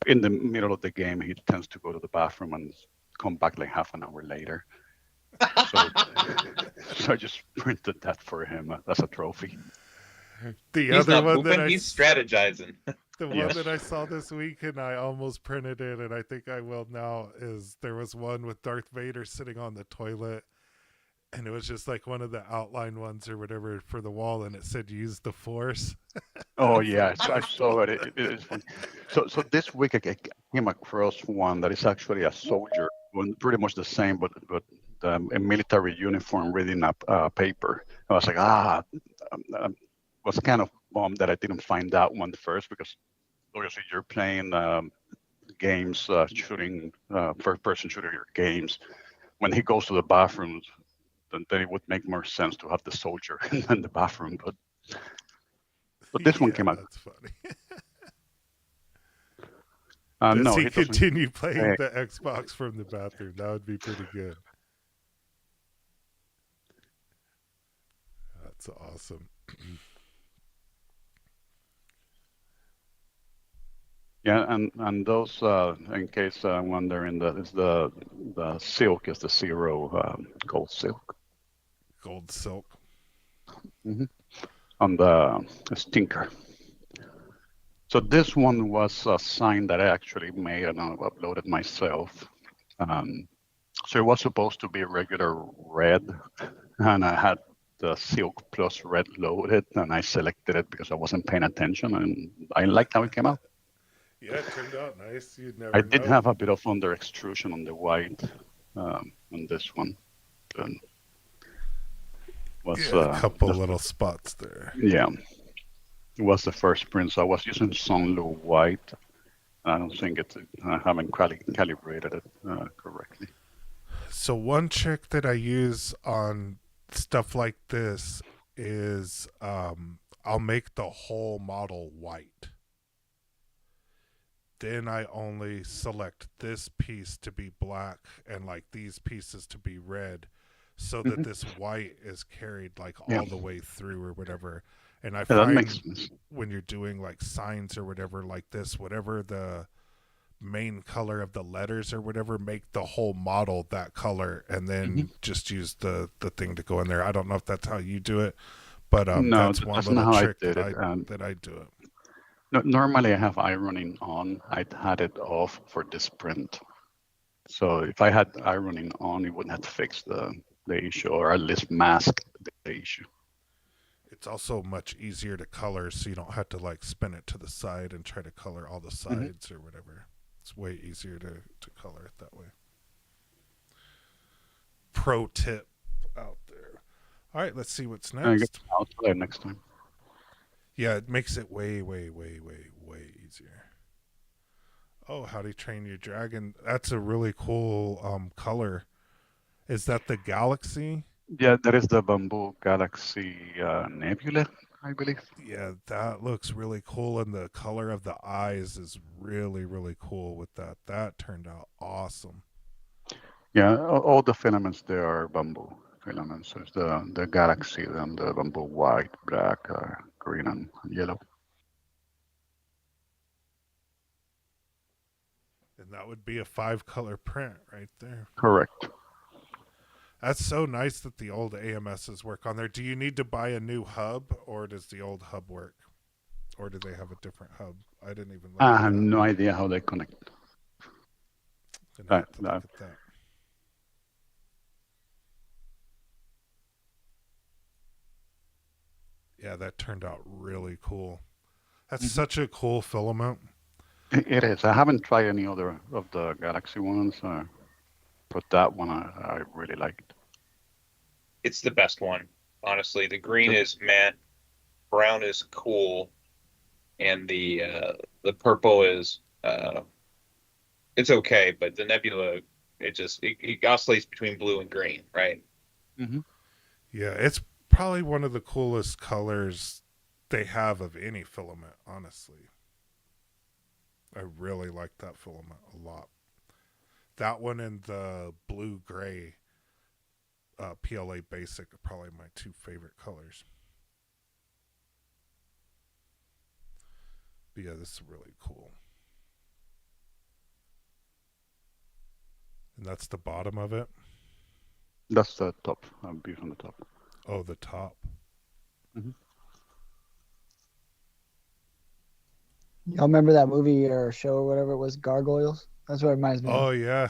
in the middle of the game, he tends to go to the bathroom and come back like half an hour later. So, so I just printed that for him as a trophy. The He's other not one that moving, he's strategizing. the one Yes. that I saw this week and I almost printed it, and I think I will now, is there was one with Darth Vader sitting on the toilet, and it was just like one of the outline ones or whatever for the wall, and it said use the Force. Oh yeah, I saw it. It is funny. So this week I came across one that is actually a soldier, one pretty much the same, but a military uniform reading a paper. I was like, was kind of bummed that I didn't find that one first because obviously you're playing games, shooting, first-person shooter games, when he goes to the bathroom, then it would make more sense to have the soldier in the bathroom. But this one Yeah, came out. that's funny. Does No, he he doesn't. continue playing Uh, the Xbox from the bathroom? That would be pretty good. That's awesome. Yeah, and those, in case I'm wondering, is the silk is the zero gold silk Gold silk. on the stinker. So this one was a sign that I actually made and I uploaded myself. So it was supposed to be regular red, and I had the silk plus red loaded, and I selected it because I wasn't paying attention, and I liked how it came out. Yeah, it turned out nice. You'd I never did know. have a bit of under extrusion on the white on this one. And was Yeah, a couple just, little spots there. yeah, it was the first print. So I was using Sunlu white. I don't think I haven't calibrated it correctly. So one trick that I use on stuff like this is I'll make the whole model white. Then I only select this piece to be black and like these pieces to be red, so that this white is carried like all the way through or whatever. And I Yeah, that makes find sense. when you're doing like signs or whatever like this, whatever the main color of the letters or whatever, make the whole model that color and then just use the thing to go in there. I don't know if that's how you do it, but No, that's one that's not little how I trick did that it. that I do it. No, normally I have ironing on. I had it off for this print. So if I had ironing on, it wouldn't have to fix the issue, or at least mask the issue. It's also much easier to color, so you don't have to like spin it to the side and try to color all the sides or whatever. It's way easier to color it that way. Pro tip out there. All right, let's see what's next. I'll try it next time. Yeah, it makes it way easier. Oh, how do you train your dragon? That's a really cool color. Is that the galaxy? Yeah, that is the Bamboo Galaxy Nebula, I believe. Yeah, that looks really cool, and the color of the eyes is really cool with that. That turned out awesome. Yeah, all the filaments there are bamboo filaments. There's the Galaxy and the bamboo white, black, green, and yellow. And that would be a 5-color print right there. Correct. That's so nice that the old AMSs work on there. Do you need to buy a new hub, or does the old hub work? Or do they have a different hub? I didn't even look I at have that. no idea how they connect. Didn't have to look at that. Yeah, that turned out really cool. That's such a cool filament. It is. I haven't tried any other of the Galaxy ones, but that one I really liked. It's the best one, honestly. The green is meh, brown is cool, and the purple is it's okay, but the nebula it oscillates between blue and green, right? Yeah, it's probably one of the coolest colors they have of any filament, honestly. I really like that filament a lot. That one and the blue gray PLA Basic are probably my two favorite colors. But yeah, this is really cool. And that's the bottom of it. That's the top. View from the top. Oh, the top. Y'all remember that movie or show or whatever it was, Gargoyles? That's what it reminds me of. Oh, yeah.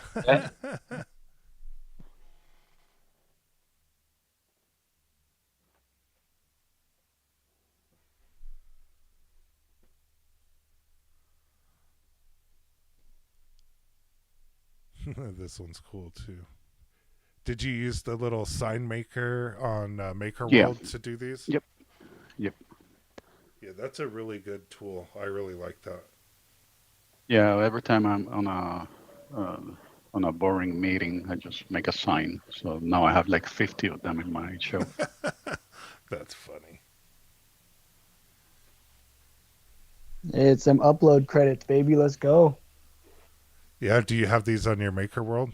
This one's cool too. Did you use the little sign maker on Maker World to do these? Yep. Yeah, that's a really good tool. I really like that. Yeah, every time I'm on a boring meeting, I just make a sign. So now I have like 50 of them in my show. That's funny. It's some upload credits, baby. Let's go. Yeah, do you have these on your Maker World?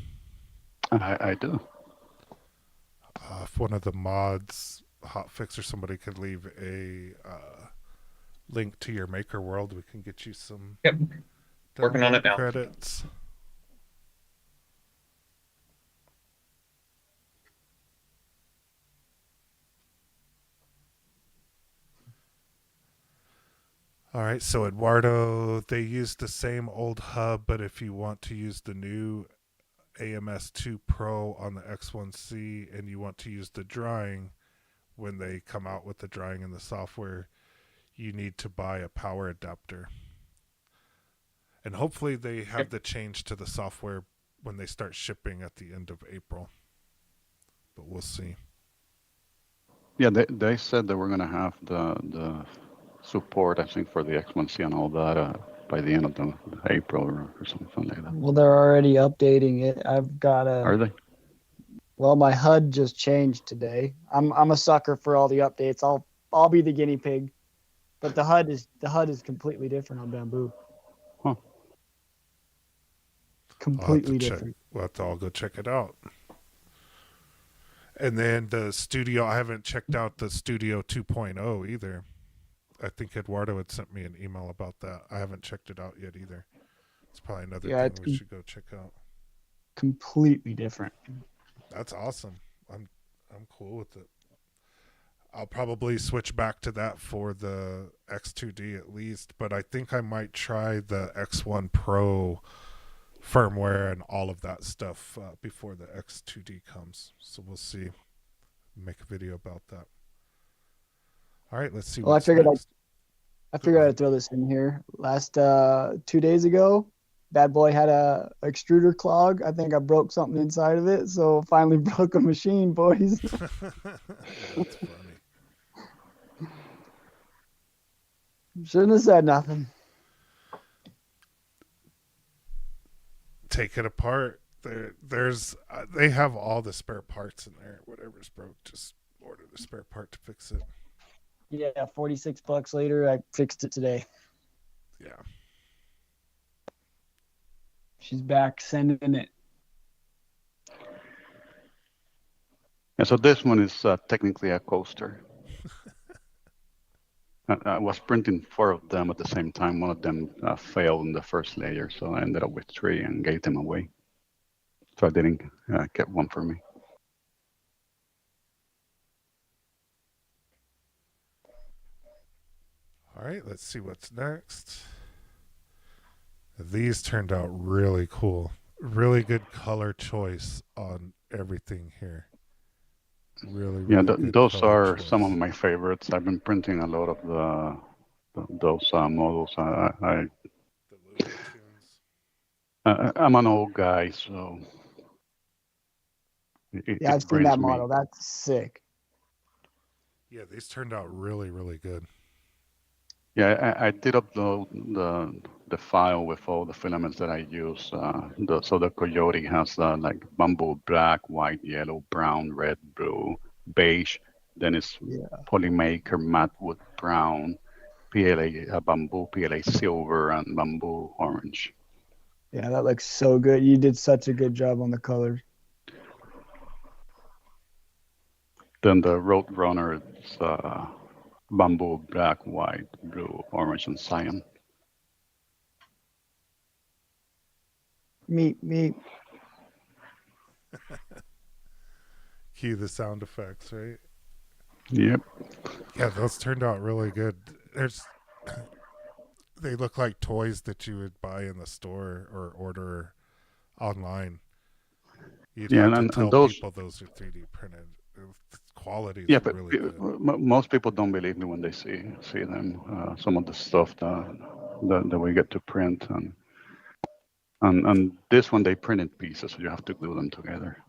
I do. If one of the mods, Hotfix or somebody could leave a link to your Maker World, we can get you some Yep, working on it download now. credits. All right, so Eduardo, they use the same old hub, but if you want to use the new AMS2 Pro on the X1C and you want to use the drawing when they come out with the drawing in the software, you need to buy a power adapter. And hopefully they have Yep. the change to the software when they start shipping at the end of April. But we'll see. Yeah, they said they were gonna have the support, I think, for the X1C and all that by the end of the April or something like that. Well, they're already updating it. I've got Are a. they? Well, my HUD just changed today. I'm a sucker for all the updates. I'll be the guinea pig. But the HUD is completely different on Bamboo. Huh. I'll have to Completely check. different. We'll have to all go check it out. And then the studio, I haven't checked out the Studio 2.0 either. I think Eduardo had sent me an email about that. I haven't checked it out yet either. It's probably another Yeah, thing it's we should go check out. completely different. That's awesome. I'm cool with it. I'll probably switch back to that for the X2D at least, but I think I might try the X1 Pro firmware and all of that stuff before the X2D comes. So we'll see. Make a video about that. All right, let's see Well, what's next. I figured I'd throw this in here. Last 2 days ago, Bad Boy had a extruder clog. I think I broke something inside of it, so finally broke a machine, boys. That's funny. Shouldn't have said nothing. Take it apart. They have all the spare parts in there. Whatever's broke, just order the spare part to fix it. Yeah, $46 later, I fixed it today. Yeah. She's back sending it. Yeah, so this one is technically a coaster. I was printing 4 of them at the same time. One of them failed in the first layer, so I ended up with 3 and gave them away. So I didn't get one for me. All right, let's see what's next. These turned out really cool. Really good color choice on everything here. Really, Yeah, really good those color are choice. some of my favorites. I've been printing a lot of those models. The Looney Tunes. I'm an old guy, so Yeah, I've seen brings that me. model. That's sick. Yeah, these turned out really, really good. Yeah, I did upload the file with all the filaments that I use. So the Coyote has like bamboo black, white, yellow, brown, red, blue, beige. Then it's Yeah. Polymaker matte wood brown, PLA bamboo, PLA silver, and bamboo orange. Yeah, that looks so good. You did such a good job on the colors. Then the Roadrunner is bamboo black, white, blue, orange, and cyan. Meep. Cue the sound effects, right? Yep. Yeah, those turned out really good. They look like toys that you would buy in the store or order online. You'd Yeah, have to and tell those. people those are 3D printed. The quality is Yeah, but really good. most people don't believe me when they see them. Some of the stuff that we get to print, and this one they print in pieces, so you have to glue them together.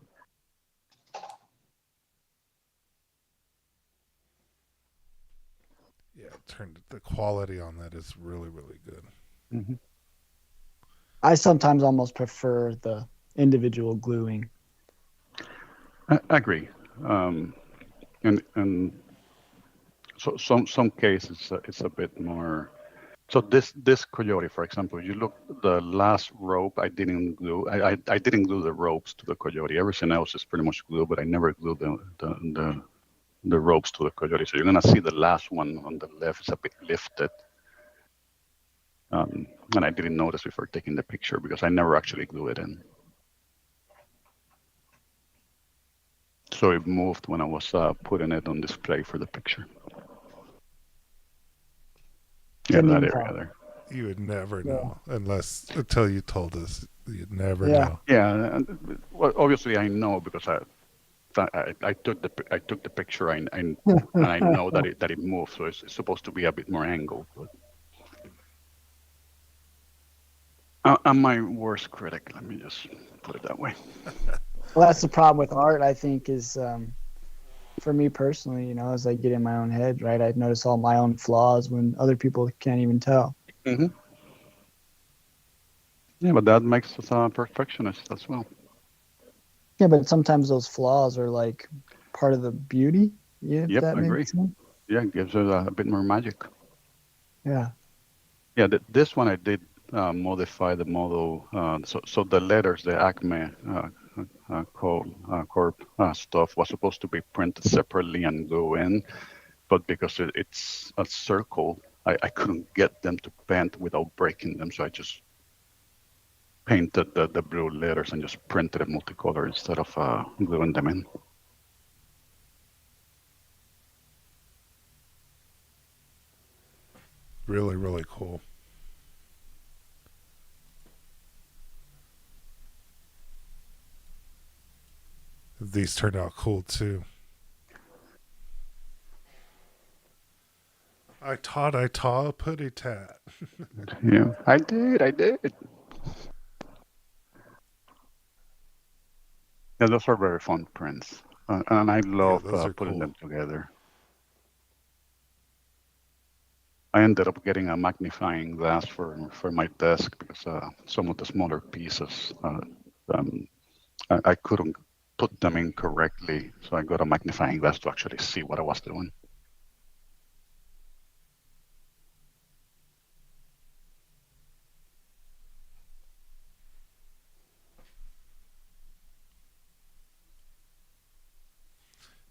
Yeah, the quality on that is really, really good. Mm-hmm. I sometimes almost prefer the individual gluing. I agree. And so some cases it's a bit more. So this coyote, for example, you look the last rope I didn't glue. I didn't glue the ropes to the coyote. Everything else is pretty much glue, but I never glued the ropes to the coyote. So you're gonna see the last one on the left is a bit lifted. And I didn't notice before taking the picture because I never actually glued it in. So it moved when I was putting it on display for the picture. Yeah, Couldn't that even area tell. there. You would never Yeah. know until you told us. You'd never Yeah. know. Yeah, well, obviously I know because I took the picture and I know that it moved, so it's supposed to be a bit more angled. But I'm my worst critic. Let me just put it that way. Well, that's the problem with art, I think, is for me personally, as I get in my own head, right? I notice all my own flaws when other people can't even tell. Mm-hmm. Yeah, but that makes us a perfectionist as well. Yeah, but sometimes those flaws are like part of the beauty, if Yep, that I agree. makes sense. Yeah, it gives it a bit more magic. Yeah. Yeah, this one I did modify the model. So the letters, the Acme Corp stuff was supposed to be printed separately and go in, but because it's a circle, I couldn't get them to bend without breaking them. So I just painted the blue letters and just printed it multicolor instead of gluing them in. Really, really cool. These turned out cool too. I taught a putty tat. Yeah, I did. Yeah, those are very fun prints, and I Yeah, love those are putting cool. them together. I ended up getting a magnifying glass for my desk because some of the smaller pieces um, I couldn't put them in correctly, so I got a magnifying glass to actually see what I was doing.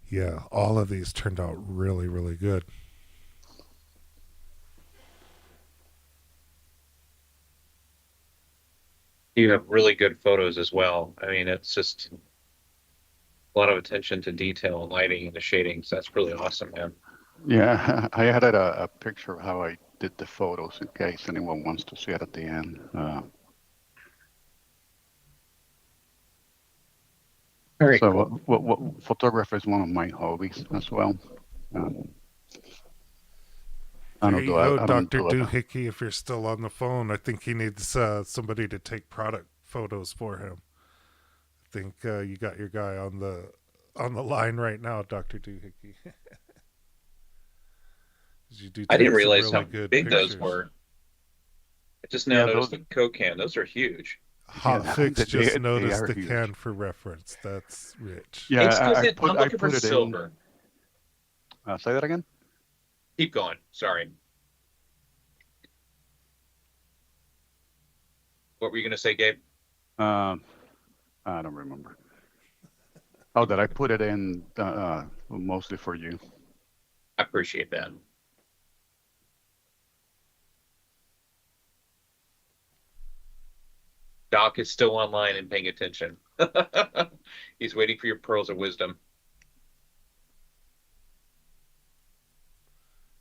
Yeah, all of these turned out really, really good. You have really good photos as well. I mean, it's just a lot of attention to detail and lighting and the shadings. That's really awesome, man. Yeah, I added a picture of how I did the photos in case anyone wants to see it at the end. Very So cool. photography is one of my hobbies as well. Um, I There don't do you go, I don't Dr. do it. Doohickey, if you're still on the phone. I think he needs somebody to take product photos for him. I think you got your guy on the line right now, Dr. Doohickey. You do I didn't take some realize really how good big those pictures. were. I just now Yeah, noticed those the Coke can. Those are huge. yeah Hotfix just they noticed are the huge. can for reference. That's rich. Yeah, I'm I looking for put it in. silver. Say that again. Keep going. Sorry. What were you going to say, Gabe? I don't remember. Oh, that I put it in mostly for you. I appreciate that. Doc is still online and paying attention. He's waiting for your pearls of wisdom.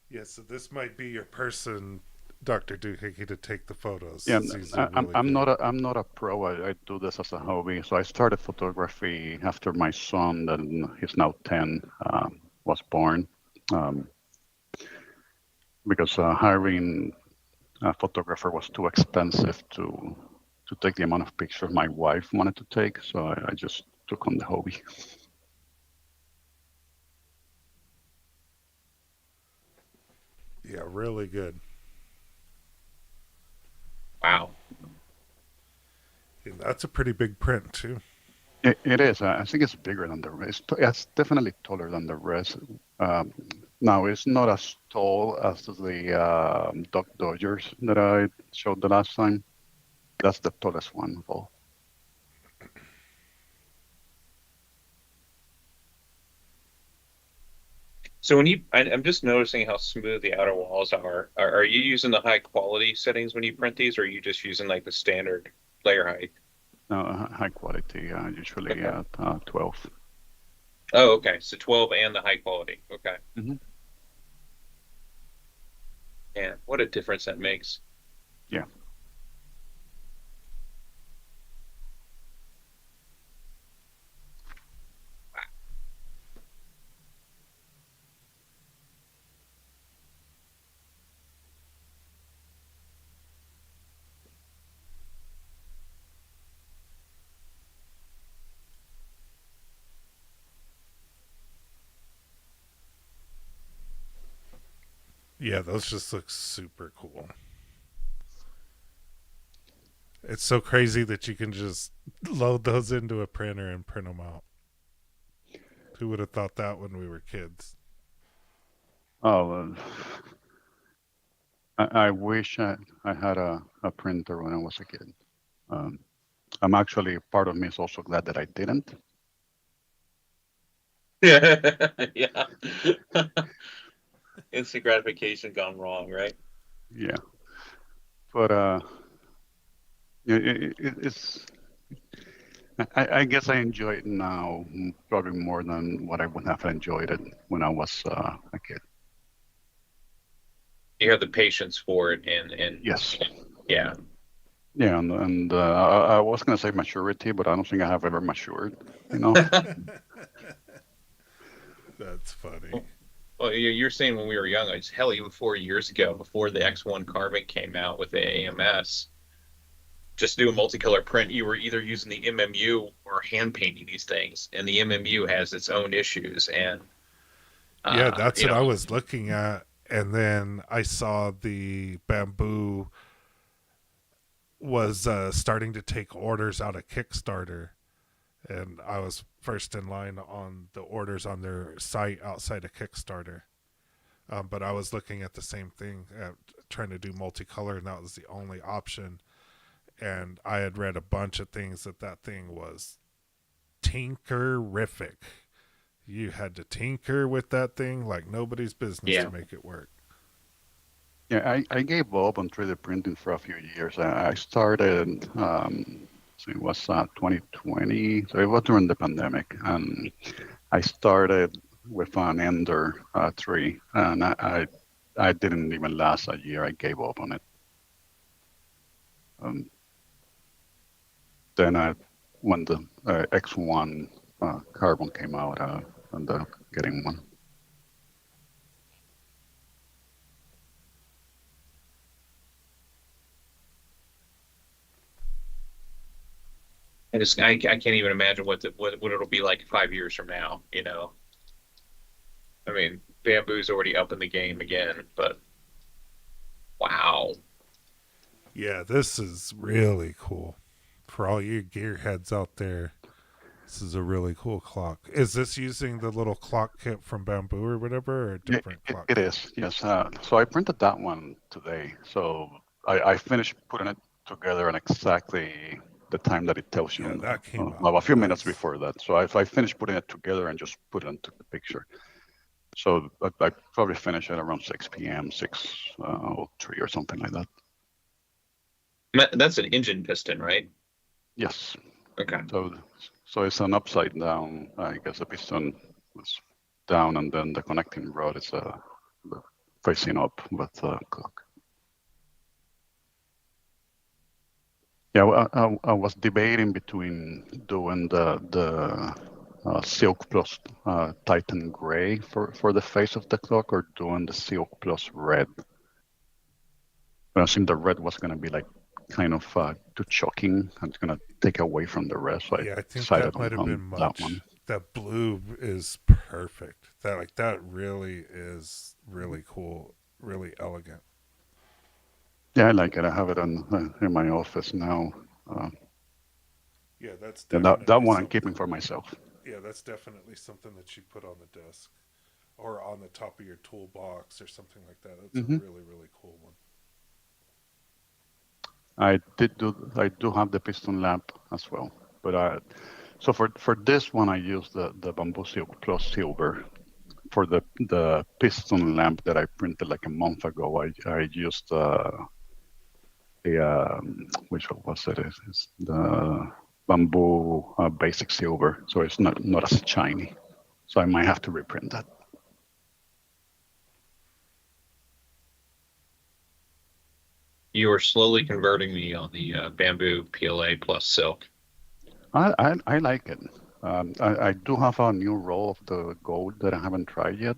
Yeah, so this might be your person, Dr. Doohickey, to take the photos. Yeah, These are really I'm good. I'm not a pro. I do this as a hobby. So I started photography after my son, that he's now 10, was born, um, because hiring a photographer was too expensive to take the amount of pictures my wife wanted to take. So I just took on the hobby. Yeah, really good. Wow. And that's a pretty big print too. It is. I think it's bigger than the rest. It's definitely taller than the rest. Um, Now, it's not as tall as the Duck Dodgers that I showed the last time. That's the tallest one of all. So I'm just noticing how smooth the outer walls are. Are you using the high quality settings when you print these, or are you just using like the standard layer height? High quality, usually Okay. at 12. Oh, okay. So 12 and the high quality. Okay. Hmm. Yeah. What a difference that makes. Yeah. Yeah, those just look super cool. It's so crazy that you can just load those into a printer and print them out. Who would have thought that when we were kids? Oh, I wish I had a printer when I was a kid. Um, I'm actually, part of me is also glad that I didn't. Yeah. Instant gratification gone wrong, right? Yeah. But it's, I guess I enjoy it now probably more than what I would have enjoyed it when I was a kid. You have the patience for it, and Yes. yeah. Yeah, and I was gonna say maturity, but I don't think I have ever matured enough. That's funny. Well, you're saying when we were young, it's hell, even 4 years ago, before the X1 Carbon came out with the AMS, just to do a multicolor print, you were either using the MMU or hand painting these things, and the MMU has its own issues, and Yeah, that's you what know, I was looking at. And then I saw the bamboo was starting to take orders out of Kickstarter. And I was first in line on the orders on their site outside of Kickstarter. But I was looking at the same thing, trying to do multicolor, and that was the only option. And I had read a bunch of things that thing was tinkerific. You had to tinker with that thing like nobody's business yeah. to make it work. Yeah, I gave up on 3D printing for a few years. I started, so it was 2020, so it was during the pandemic, and I started with an Ender 3, and I didn't even last a year. I gave up on it. Um, then when the X1 Carbon came out, I ended up getting one. I can't even imagine what it'll be like 5 years from now. I mean, Bamboo's already up in the game again, but wow. Yeah, this is really cool. For all you gearheads out there, this is a really cool clock. Is this using the little clock kit from Bamboo or whatever, or a It, different it, clock it kit? is, yes. So I printed that one today. So I finished putting it together in exactly the time that it tells you, Yeah, that came out well, a few minutes nice. before that. So I finished putting it together and just put it into the picture. So I probably finished it around 6 p.m., 6:03 or something like that. That's an engine piston, right? Yes. Okay. So it's an upside down, I guess the piston was down, and then the connecting rod is facing up with the clock. Yeah, well, I was debating between doing the Silk Plus Titan Gray for the face of the clock, or doing the Silk Plus Red. But I think the red was going to be like kind of too shocking, and it's going to take away from the rest. So I Yeah, I think decided that might have been on that one. much. That blue is perfect. That really is really cool, really elegant. Yeah, I like it. I have it in my office now. Yeah, that's And definitely that one I'm something. keeping for myself. Yeah, that's definitely something that you put on the desk or on the top of your toolbox or something like that. That's a Hmm. really, really cool one. I do have the piston lamp as well, but so for this one I use the bamboo plus silver. For the piston lamp that I printed like a month ago, I used the which one was it? It's the bamboo basic silver, so it's not as shiny. So I might have to reprint that. You are slowly converting me on the bamboo PLA plus silk. I like it. I do have a new roll of the gold that I haven't tried yet,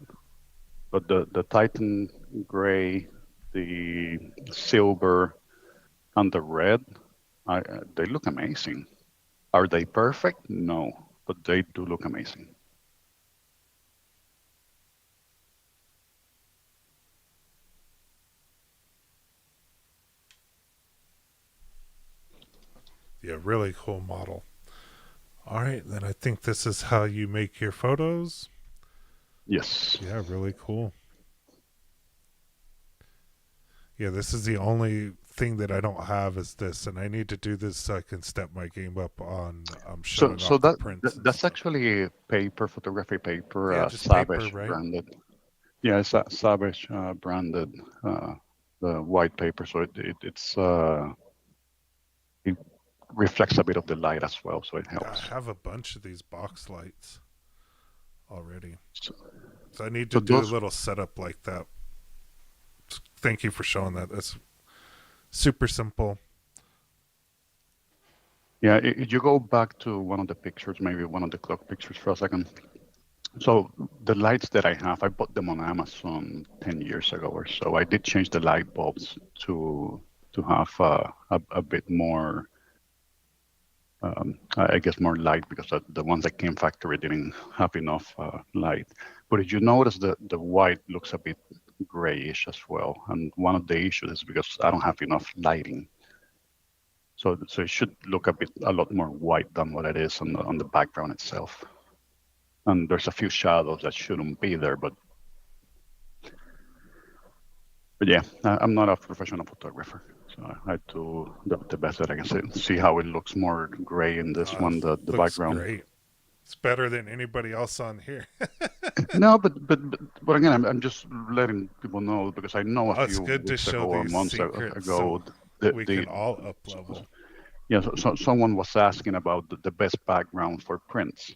but the Titan gray, the silver, and the red, they look amazing. Are they perfect? No, but they do look amazing. Yeah, really cool model. All right, then I think this is how you make your photos. Yes. Yeah, really cool. Yeah, this is the only thing that I don't have is this, and I need to do this so I can step my game up on So showing so off the prints and that's stuff. actually paper, photography paper, Yeah, just paper, Savage right? branded. Yeah, it's a Savage branded, the white paper, so it reflects a bit of the light as well, so it Yeah, I helps. have a bunch of these box lights already. So, So I need to so do a those, little setup like that. Thank you for showing that. That's super simple. yeah, you go back to one of the pictures, maybe one of the clock pictures for a second. So the lights that I have, I bought them on Amazon 10 years ago or so. I did change the light bulbs to have a bit more, I guess, more light because the ones that came factory didn't have enough light. But if you notice, the white looks a bit grayish as well. And one of the issues is because I don't have enough lighting. So it should look a lot more white than what it is on the background itself. And there's a few shadows that shouldn't be there, but yeah, I'm not a professional photographer, so I do the best that I can see how it looks more gray in this one, the Looks background. great. It's better than anybody else on here. No, but again, I'm just letting people know because I know a Oh, it's few good to weeks show ago or these months secrets ago, so we the can all up level. yeah, so someone was asking about the best background for prints.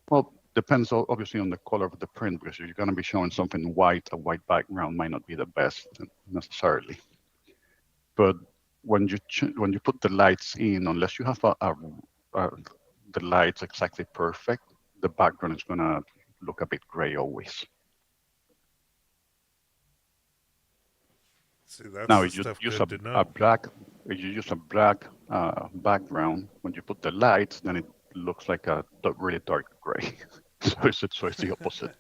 Well, depends obviously on the color of the print because if you're going to be showing something white, a white background might not be the best necessarily. But when you put the lights in, unless you have a the lights exactly perfect, the background is gonna look a bit gray always. See, that's Now, the if you stuff use good to a know. black, if you use a black background, when you put the lights, then it looks like a really dark gray. So it's the opposite.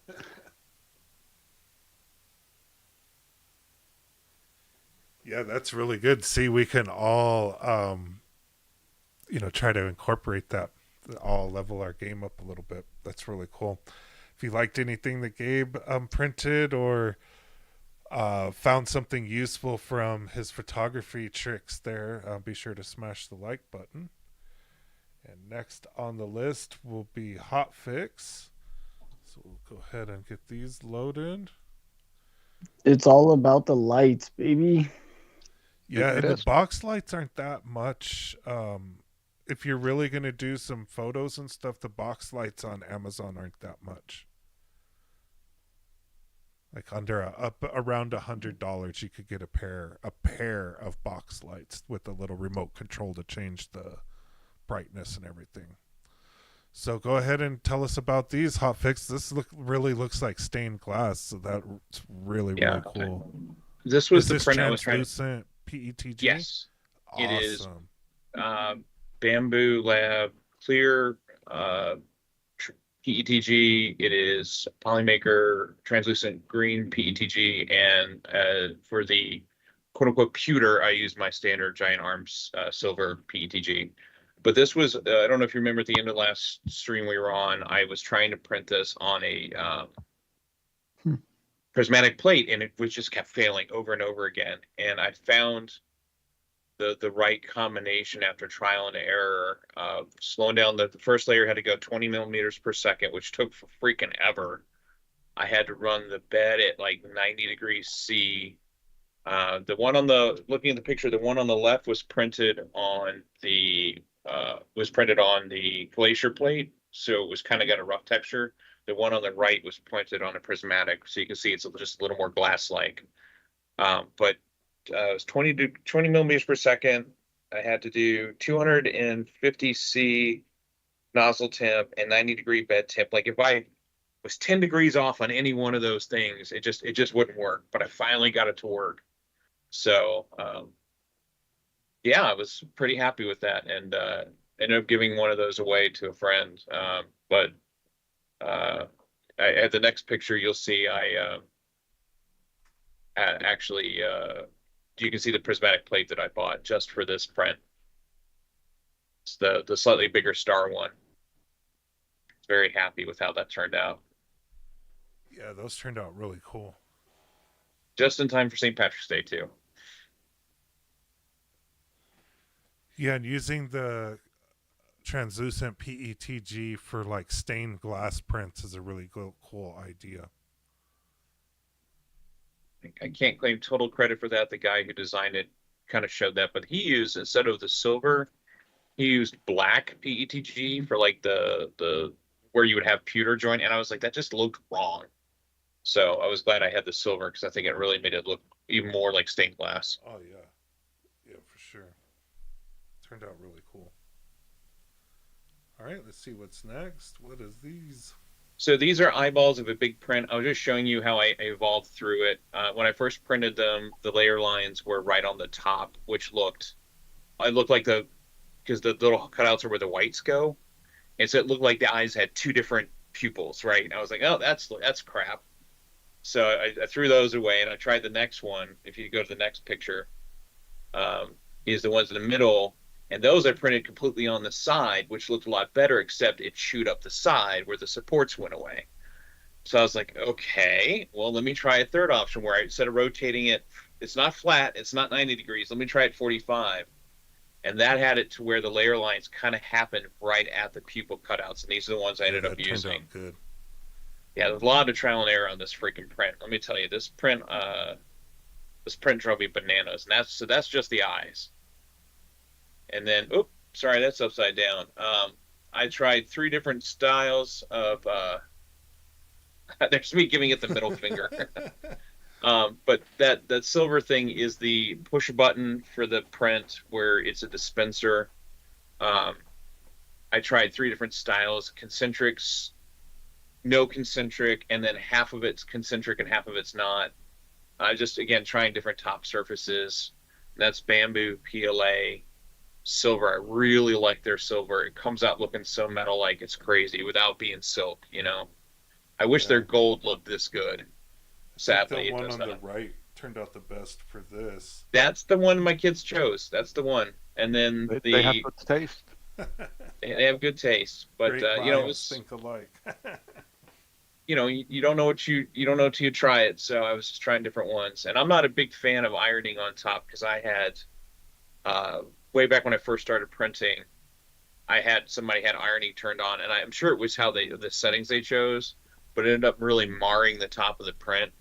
Yeah, that's really good. See, we can all, try to incorporate that, all level our game up a little bit. That's really cool. If you liked anything that Gabe printed or found something useful from his photography tricks there, be sure to smash the like button. And next on the list will be hotfix. So we'll go ahead and get these loaded. It's all about the lights, baby. Yeah, It and the is. box lights aren't that much. If you're really going to do some photos and stuff, the box lights on Amazon aren't that much. Like up around $100, you could get a pair of box lights with a little remote control to change the brightness and everything. So go ahead and tell us about these hotfix. This really looks like stained glass, so that's really Yeah. cool. This was Is the this print I was trying to. translucent PETG? Yes, it is. Awesome. Bamboo Lab clear uh, PETG. It is Polymaker translucent green PETG, and for the quote unquote pewter, I use my standard Giant Arms silver PETG. But this was, I don't know if you remember at the end of the last stream we were on, I was trying to print this on a prismatic plate, and it was just kept failing over and over again. And I found the right combination after trial and error. Slowing down, the first layer had to go 20 millimeters per second, which took for freaking ever. I had to run the bed at like 90 degrees C. The one on the, looking at the picture, the one on the left was printed on the glacier plate, so it was kind of got a rough texture. The one on the right was printed on a prismatic, so you can see it's just a little more glass-like. But it was 20 millimeters per second. I had to do 250 C nozzle temp and 90-degree bed temp. Like if I was 10 degrees off on any one of those things, it just wouldn't work. But I finally got it to work. So yeah, I was pretty happy with that, and ended up giving one of those away to a friend. But at the next picture, you'll see I actually you can see the prismatic plate that I bought just for this print. It's the slightly bigger star one. Very happy with how that turned out. Yeah, those turned out really cool. Just in time for St. Patrick's Day too. Yeah, and using the translucent PETG for like stained glass prints is a really cool idea. I can't claim total credit for that. The guy who designed it kind of showed that, but he used, instead of the silver, he used black PETG for like the where you would have pewter joint, and I was like, that just looked wrong. So I was glad I had the silver, because I think it really made it look even more like stained glass. Oh yeah, yeah, for sure. Turned out really cool. All right, let's see what's next. What is these? So these are eyeballs of a big print. I was just showing you how I evolved through it. When I first printed them, the layer lines were right on the top, which looked like because the little cutouts are where the whites go. And so it looked like the eyes had two different pupils, right? And I was like, oh, that's crap. So I threw those away, and I tried the next one. If you go to the next picture, is the ones in the middle. And those I printed completely on the side, which looked a lot better, except it chewed up the side where the supports went away. So I was like, okay, well, let me try a third option where instead of rotating it, it's not flat, it's not 90 degrees. Let me try it 45. And that had it to where the layer lines kind of happened right at the pupil cutouts. And these are the ones I ended up using. Turned out good. Yeah, there's a lot of trial and error on this freaking print. Let me tell you, this print drove me bananas. And that's just the eyes. And then, oops, sorry, that's upside down. I tried 3 different styles of, there's me giving it the middle finger. But that silver thing is the push button for the print where it's a dispenser. I tried 3 different styles, concentrics, no concentric, and then half of it's concentric and half of it's not. Just, again, trying different top surfaces. That's bamboo, PLA, silver. I really like their silver. It comes out looking so metal-like, it's crazy without being silk, you know. I wish their gold looked this good. Sadly, the one it does on not. the right turned out the best for this. That's the one my kids chose. That's the one. And then They have good taste. they have good taste, but you know, it was, think alike. you know, you don't know what you don't know till you try it. So I was just trying different ones, and I'm not a big fan of ironing on top, because I had way back when I first started printing, somebody had ironing turned on, and I'm sure it was how the settings they chose, but it ended up really marring the top of the print.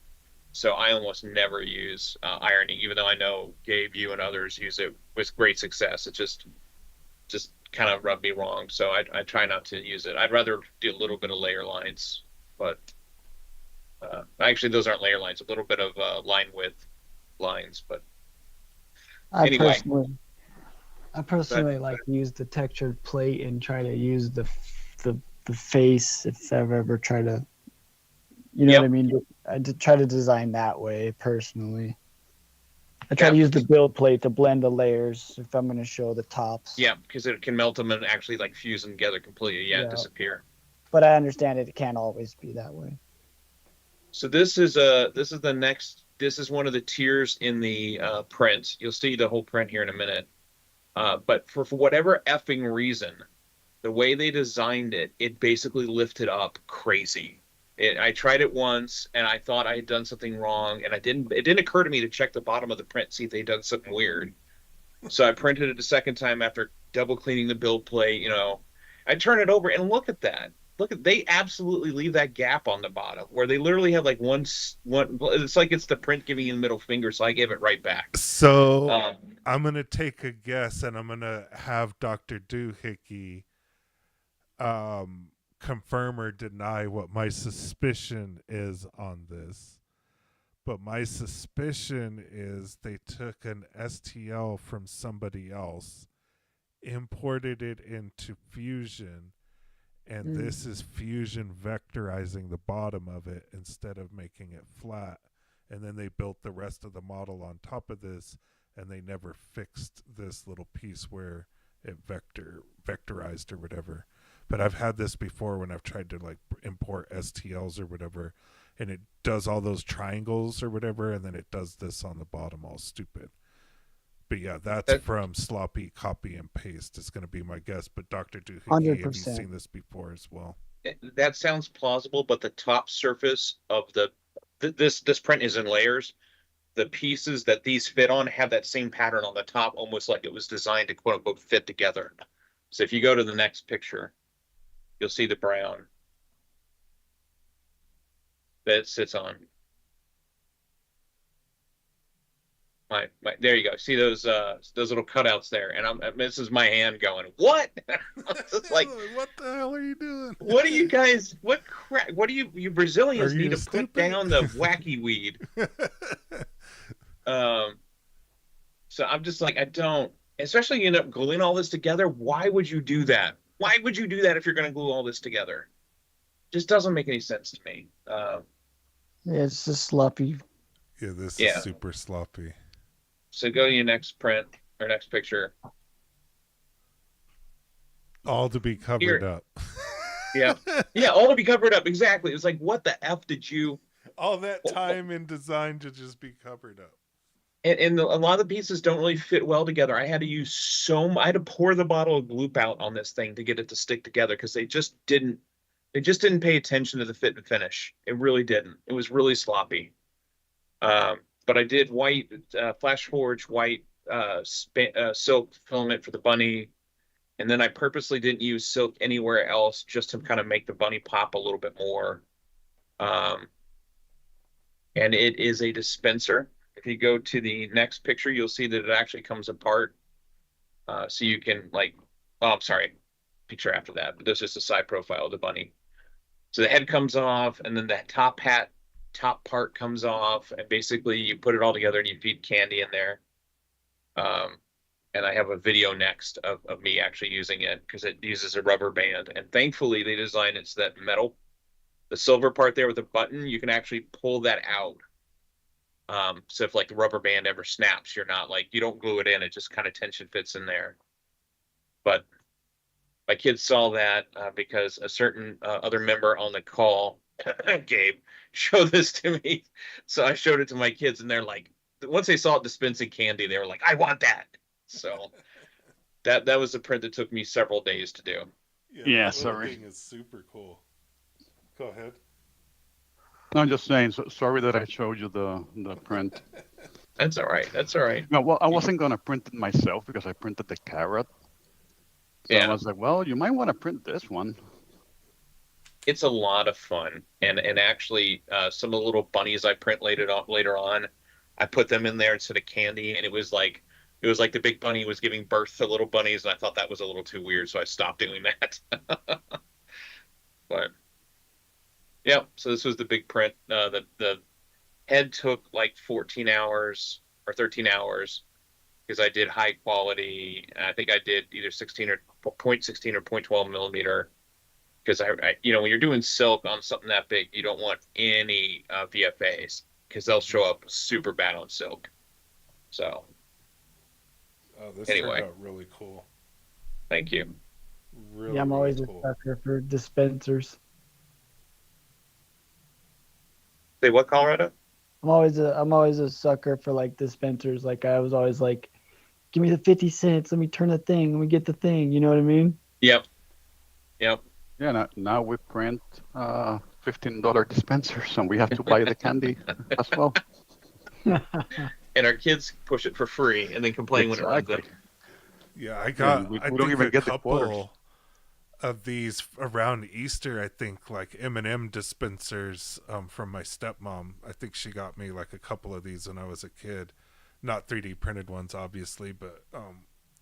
So I almost never use ironing, even though I know Gabe, you, and others use it with great success. It just kind of rubbed me wrong. So I try not to use it. I'd rather do a little bit of layer lines, but actually those aren't layer lines, a little bit of line width lines. But anyway. I personally like to use the textured plate and try to use the face if I've ever tried to, you know what I mean? I try to design that way personally. I try to use the build plate to blend the layers if I'm going to show the tops. Yeah, because it can melt them and actually like fuse them together completely. Yeah, disappear. But I understand it can't always be that way. So this is the next. This is one of the tiers in the print. You'll see the whole print here in a minute. But for whatever effing reason, the way they designed it, it basically lifted up crazy. I tried it once and I thought I had done something wrong, and it didn't occur to me to check the bottom of the print, see if they'd done something weird. So I printed it a second time after double cleaning the build plate. I turn it over and look at that. They absolutely leave that gap on the bottom where they literally have like one. It's like it's the print giving you the middle finger, so I gave it right back. So I'm gonna take a guess, and I'm gonna have Dr. Doohickey confirm or deny what my suspicion is on this. But my suspicion is they took an STL from somebody else, imported it into Fusion, and this is Fusion vectorizing the bottom of it instead of making it flat. And then they built the rest of the model on top of this, and they never fixed this little piece where it vectorized or whatever. But I've had this before when I've tried to like import STLs or whatever, and it does all those triangles or whatever, and then it does this on the bottom all stupid. But yeah, that's from sloppy copy and paste is going to be my guess. But Dr. Doohickey, have you seen this before as well? That sounds plausible, but the top surface of this print is in layers. The pieces that these fit on have that same pattern on the top, almost like it was designed to quote unquote fit together. So if you go to the next picture, you'll see the brown that it sits on. There you go. See those little cutouts there, and this is my hand going, what? It's like, what the hell are you doing? What are you guys? What crap? What do you Brazilians need to stupid? put down the wacky weed? So I'm just like, I don't. Especially you end up gluing all this together. Why would you do that? Why would you do that if you're going to glue all this together? Just doesn't make any sense to me. Yeah, it's just sloppy. Yeah, this is super sloppy. So go to your next print or next picture. All to be covered up. Yeah, all to be covered up. Exactly. It was like, what the F did you? All that time in design to just be covered up. And a lot of the pieces don't really fit well together. I had to pour the bottle of gloop out on this thing to get it to stick together because they just didn't pay attention to the fit and finish. It really didn't. It was really sloppy. But I did white flash forge white silk filament for the bunny, and then I purposely didn't use silk anywhere else just to kind of make the bunny pop a little bit more. And it is a dispenser. If you go to the next picture, you'll see that it actually comes apart. So you can picture after that, but this is the side profile of the bunny. So the head comes off, and then the top part comes off, and basically you put it all together and you feed candy in there. And I have a video next of me actually using it because it uses a rubber band, and thankfully they designed it so that the silver part there with the button, you can actually pull that out. So if like the rubber band ever snaps, you don't glue it in, it just kind of tension fits in there. But my kids saw that because a certain other member on the call, Gabe, showed this to me. So I showed it to my kids, and they're like, once they saw it dispensing candy, they were like, I want that. So that was a print that took me several days to do. Yeah, sorry. Thing is super cool. Go ahead. No, I'm just saying, sorry that I showed you the print. That's all right. That's all right. No, well, I wasn't going to print it myself because I printed the carrot. So I was like, well, you might want to print this one. It's a lot of fun. And actually, some of the little bunnies I print later on, I put them in there instead of candy. And it was like the big bunny was giving birth to little bunnies. And I thought that was a little too weird. So I stopped doing that. But yeah, so this was the big print. The head took like 14 hours or 13 hours because I did high quality. I think I did either 0.16 or 0.12 millimeter because I when you're doing silk on something that big, you don't want any VFAs because they'll show up super bad on silk. So this turned out really cool. Thank you. Really, I'm always a sucker for dispensers. Say what, Colorado? I'm always a sucker for like dispensers. Like I was always like, give me the 50 cents. Let me turn the thing. Let me get the thing. You know what I mean? Yep. Yeah, now we print $15 dispensers, and we have to buy the candy as well. And our kids push it for free and then complain when it runs out. Exactly. Yeah, And we I don't think even a get the quarters. couple of these around Easter. I think like M&M dispensers from my stepmom. I think she got me like a couple of these when I was a kid. Not 3D printed ones, obviously, but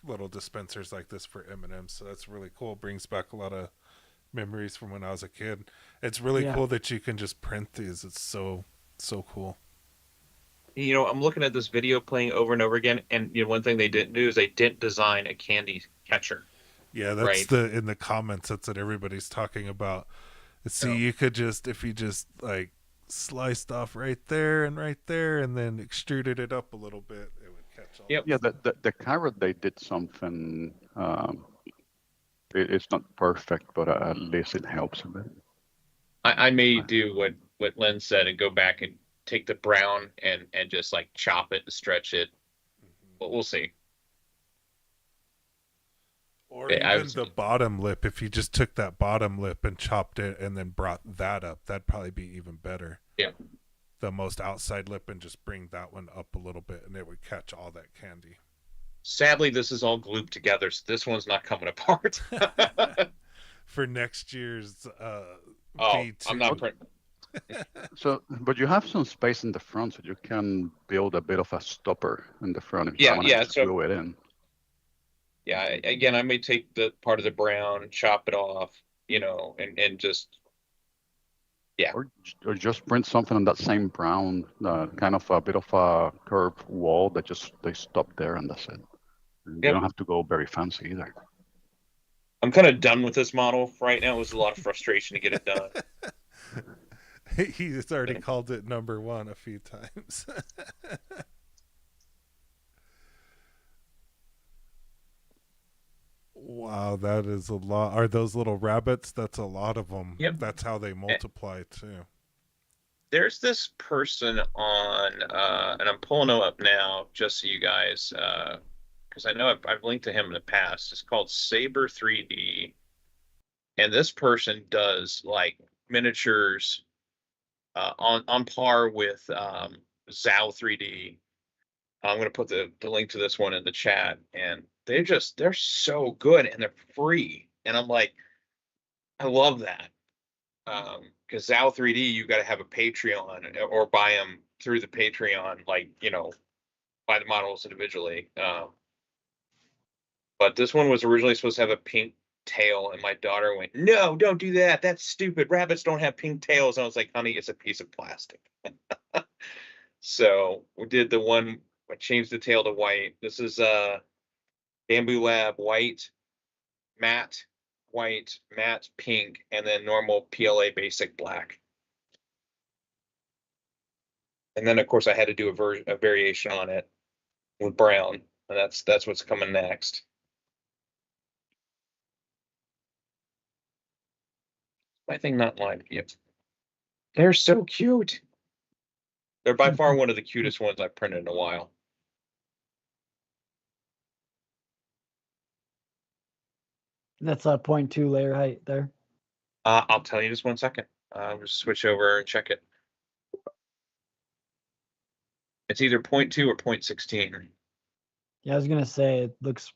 little dispensers like this for M&M. So that's really cool. Brings back a lot of memories from when I was a kid. It's really Yeah. cool that you can just print these. It's so cool. You know, I'm looking at this video playing over and over again, and you know, one thing they didn't do is they didn't design a candy catcher. Yeah, that's Right. the in the comments. That's what everybody's talking about. See, Yeah. you could just if you just like sliced off right there, and then extruded it up a little bit, it would catch all. Yep. Yeah, the carrot, they did something. It's not perfect, but at least it helps a bit. I may do what Len said and go back and take the brown and just like chop it and stretch it. But we'll see. Or Yeah, even the bottom lip. If you just took that bottom lip and chopped it and then brought that up, that'd probably be even better. Yeah. The most outside lip and just bring that one up a little bit, and it would catch all that candy. Sadly, this is all glued together, so this one's not coming apart. For next year's I'm not printing. So, but you have some space in the front, so you can build a bit of a stopper in the front if you want to screw it in. Yeah, again, I may take the part of the brown, chop it off, you know, and just or just print something on that same brown, kind of a bit of a curved wall that just they stop there and that's it. And you don't have to go very fancy either. I'm kind of done with this model right now. It was a lot of frustration to get it done. He's already called it number one a few times. Wow, that is a lot. Are those little rabbits? That's a lot of them. Yep. That's how they multiply too. There's this person on, and I'm pulling him up now just so you guys, because I know I've linked to him in the past. It's called Saber 3D, and this person does like miniatures on par with Zao 3D. I'm going to put the link to this one in the chat, and they're so good and they're free. And I'm like, I love that. Because Zao 3D, you got to have a Patreon or buy them through the Patreon, like, you know, buy the models individually. But this one was originally supposed to have a pink tail, and my daughter went, "No, don't do that. That's stupid. Rabbits don't have pink tails." And I was like, "Honey, it's a piece of plastic." So we did the one. I changed the tail to white. This is Bamboo Lab white, matte, pink, and then normal PLA basic black. And then of course I had to do a variation on it with brown, and that's what's coming next. My thing not live yet. They're so cute. They're by far one of the cutest ones I've printed in a while. That's a 0.2 layer height there. I'll tell you just 1 second. I'll just switch over and check it. It's either 0.2 or 0.16. Yeah, I was gonna say it looks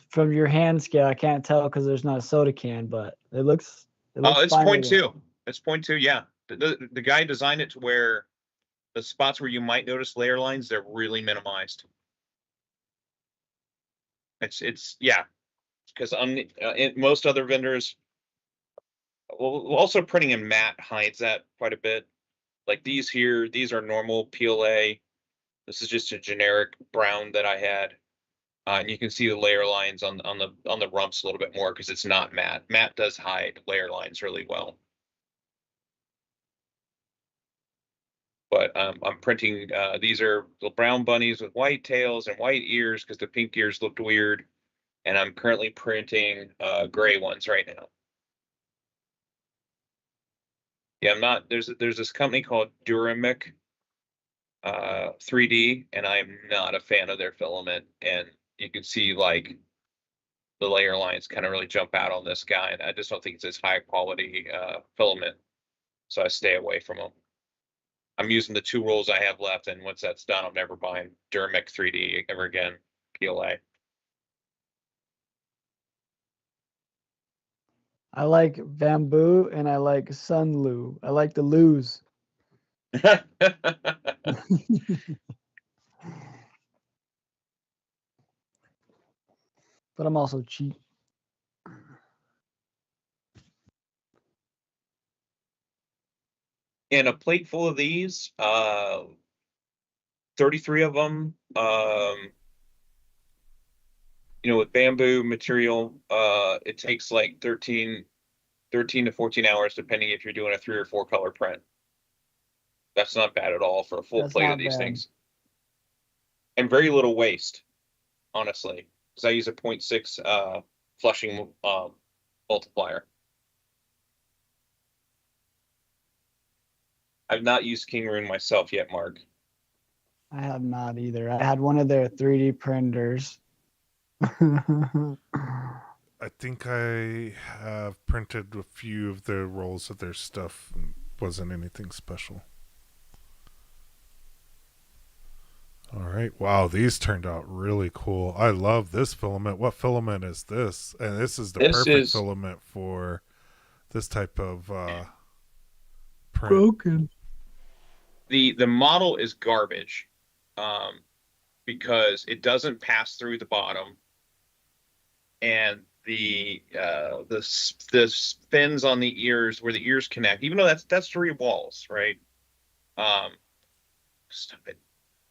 from your hand scale. I can't tell because there's not a soda can, but it looks. Oh, it's 0.2. It's 0.2. Yeah, the guy designed it to where the spots where you might notice layer lines, they're really minimized. It's yeah, because most other vendors, well, also printing in matte hides that quite a bit. Like these here, these are normal PLA. This is just a generic brown that I had, and you can see the layer lines on the rumps a little bit more because it's not matte. Matte does hide layer lines really well. But I'm printing, these are little brown bunnies with white tails and white ears because the pink ears looked weird. And I'm currently printing gray ones right now. Yeah, I'm not, there's this company called Duramic 3D, and I'm not a fan of their filament. And you can see like the layer lines kind of really jump out on this guy, and I just don't think it's as high quality filament, so I stay away from them. I'm using the 2 rolls I have left, and once that's done, I'm never buying Duramic 3D ever again. PLA. I like bamboo and I like Sunlu. I like the Lus. But I'm also cheap. In a plate full of these, 33 of them, with bamboo material, it takes like 13 to 14 hours, depending if you're doing a 3 or 4 color print. That's not bad at all for a full That's plate not of these bad. things. And very little waste, honestly, because I use a 0.6 flushing multiplier. I've not used King Rune myself yet, Mark. I have not either. I had one of their 3D printers. I think I have printed a few of the rolls of their stuff. Wasn't anything special. All right. Wow, these turned out really cool. I love this filament. What filament is this? And this is the perfect filament for this type of print. Broken. The model is garbage, because it doesn't pass through the bottom, and the fins on the ears, where the ears connect, even though that's 3 walls, right? Stop it.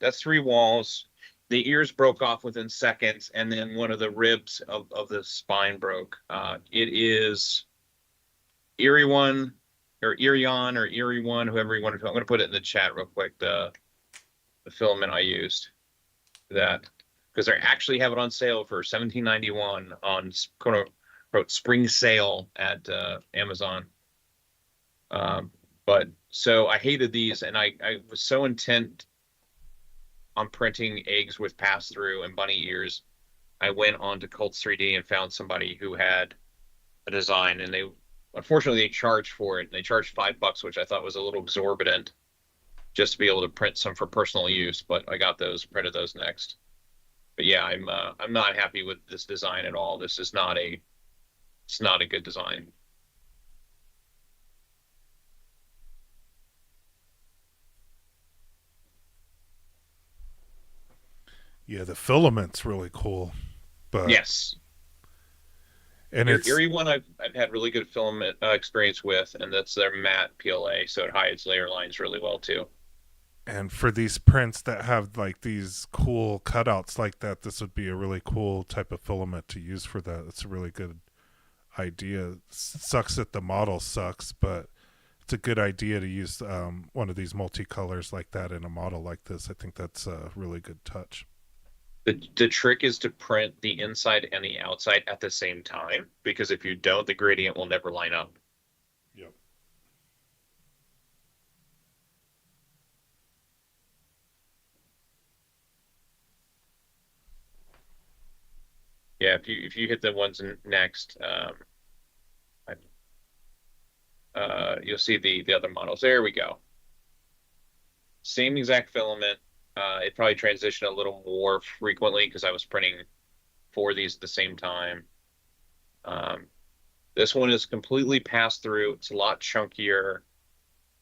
That's 3 walls. The ears broke off within seconds, and then one of the ribs of the spine broke. It is Erie One, or Irion, or Erie One, whoever you want to. I'm going to put it in the chat real quick. The filament I used for that, because they actually have it on sale for $17.91 on quote unquote spring sale at Amazon. But so I hated these, and I was so intent on printing eggs with pass through and bunny ears. I went on to Colts 3D and found somebody who had a design, and unfortunately they charged for it. They charged $5, which I thought was a little exorbitant, just to be able to print some for personal use. But I got those, printed those next. But yeah, I'm not happy with this design at all. This is not it's not a good design. Yeah, the filament's really cool. But yes. And Erie One I've had really good filament experience with, and that's their matte PLA, so it hides layer lines really well too. And for these prints that have like these cool cutouts like that, this would be a really cool type of filament to use for that. It's a really good idea. Sucks that the model sucks, but it's a good idea to use one of these multicolors like that in a model like this. I think that's a really good touch. The trick is to print the inside and the outside at the same time, because if you don't, the gradient will never line up. Yep. Yeah, if you hit the ones next, you'll see the other models. There we go. Same exact filament. It probably transitioned a little more frequently because I was printing 4 of these at the same time. This one is completely pass through. It's a lot chunkier,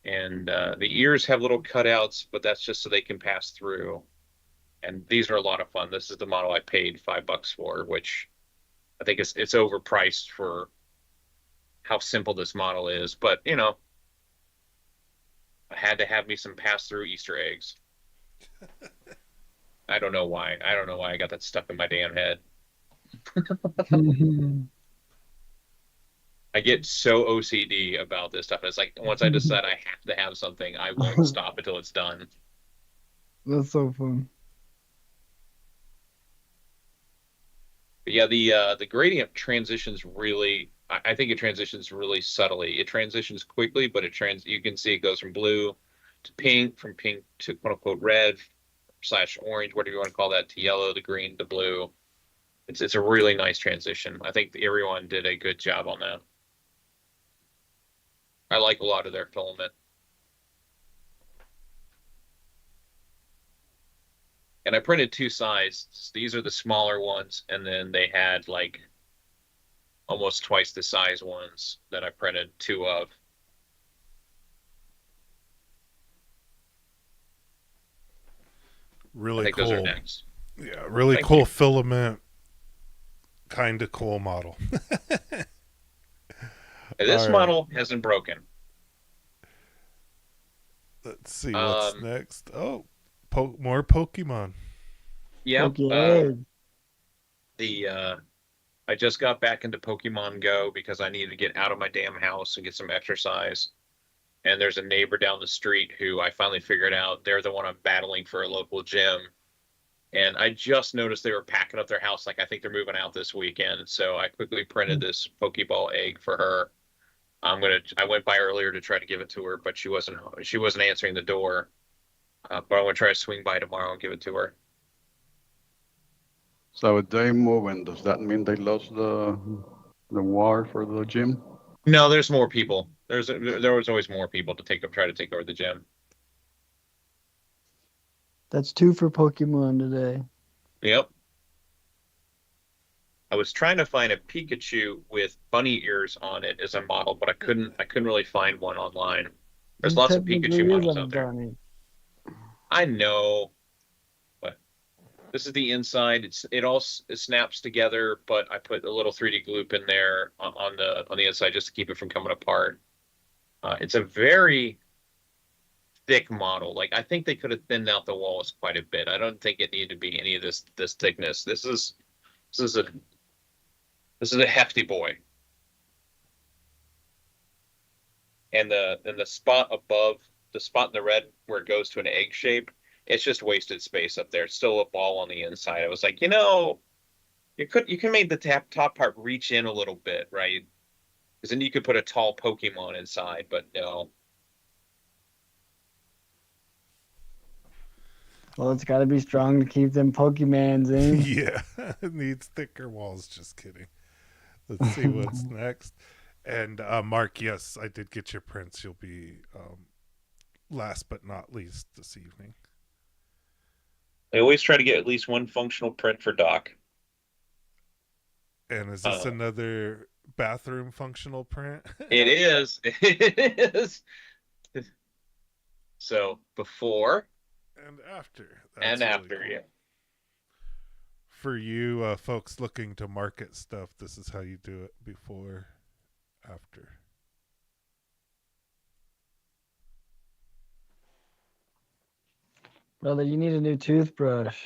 and the ears have little cutouts, but that's just so they can pass through. And these are a lot of fun. This is the model I paid $5 for, which I think it's overpriced for how simple this model is. But I had to have me some pass through Easter eggs. I don't know why. I got that stuck in my damn head. I get so OCD about this stuff. It's like once I decide I have to have something, I won't stop until it's done. That's so fun. But yeah, the gradient transitions really. I think it transitions really subtly. It transitions quickly, but you can see it goes from blue to pink, from pink to quote unquote red / orange, whatever you want to call that, to yellow, the green, the blue. It's a really nice transition. I think everyone did a good job on that. I like a lot of their filament. And I printed 2 sizes. These are the smaller ones, and then they had like almost twice the size ones that I printed 2 of. Really I think cool. those are next. Yeah, really Thank cool you. filament. Kind of cool model. This All right. model hasn't broken. Let's see what's Um, next. Oh, more Pokemon. Yep. Pokemon. I just got back into Pokemon Go because I needed to get out of my damn house and get some exercise. And there's a neighbor down the street who I finally figured out they're the one I'm battling for a local gym. And I just noticed they were packing up their house. Like, I think they're moving out this weekend. So I quickly printed this Pokeball egg for her. I went by earlier to try to give it to her, but she wasn't answering the door. But I'm going to try to swing by tomorrow and give it to her. So if they moving, does that mean they lost the war for the gym? No, there's more people. There was always more people to try to take over the gym. That's 2 for Pokemon today. Yep. I was trying to find a Pikachu with bunny ears on it as a model, but I couldn't really find one online. There's lots of Pikachu models out there. I know, but this is the inside. It snaps together, but I put a little 3D gloop in there on the inside just to keep it from coming apart. It's a very thick model. Like, I think they could have thinned out the walls quite a bit. I don't think it needed to be any of this thickness. This is a hefty boy. And the spot above the spot in the red where it goes to an egg shape, it's just wasted space up there. It's still a ball on the inside. I was like, you can make the top part reach in a little bit, right? Because then you could put a tall Pokemon inside, but no. Well, it's got to be strong to keep them Pokemans in. Yeah, it needs thicker walls. Just kidding. Let's see what's next. And Mark, yes, I did get your prints. You'll be last but not least this evening. I always try to get at least one functional print for Doc. And is this another bathroom functional print? It is. It is. So before and after. And really after, cool. Yeah. For you folks looking to market stuff, this is how you do it: before, after. Brother, you need a new toothbrush.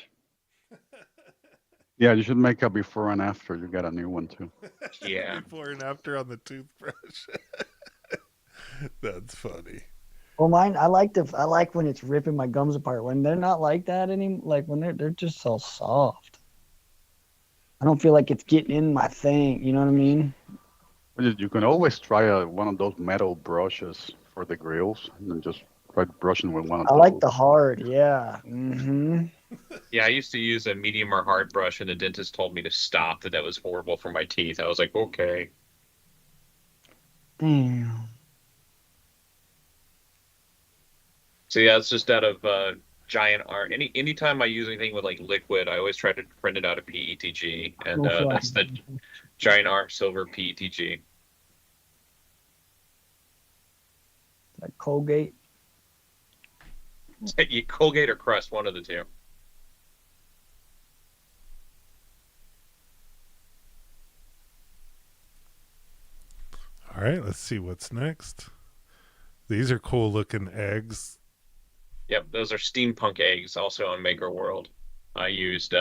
Yeah, you should make a before and after. You got a new one too. Yeah. Before and after on the toothbrush. That's funny. Well, mine, I like when it's ripping my gums apart. When they're not like that anymore, like when they're just so soft. I don't feel like it's getting in my thing. You know what I mean? You can always try one of those metal brushes for the grills, and then just try brushing with one of I those. like the hard, yeah. Mm-hmm. Yeah, I used to use a medium or hard brush, and the dentist told me to stop, that was horrible for my teeth. I was like, okay. Damn. So yeah, it's just out of giant art. Anytime I use anything with like liquid, I always try to print it out of PETG, and that's the Giant Art Silver PETG. Like Colgate. Colgate or Crest, one of the two. All right, let's see what's next. These are cool looking eggs. Yep, those are steampunk eggs, also on Maker World. I used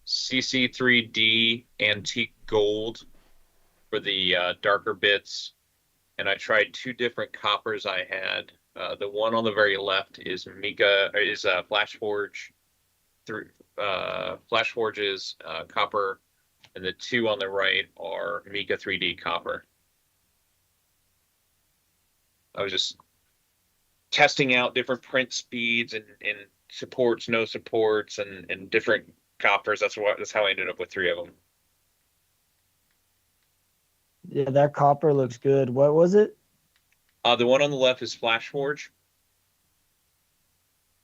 CC3D Antique Gold for the darker bits, and I tried 2 different coppers I had. The one on the very left is Flashforge, Flashforge's copper, and the 2 on the right are Mika 3D copper. I was just testing out different print speeds and supports, no supports, and different coppers. That's how I ended up with 3 of them. Yeah, that copper looks good. What was it? The one on the left is Flash Forge,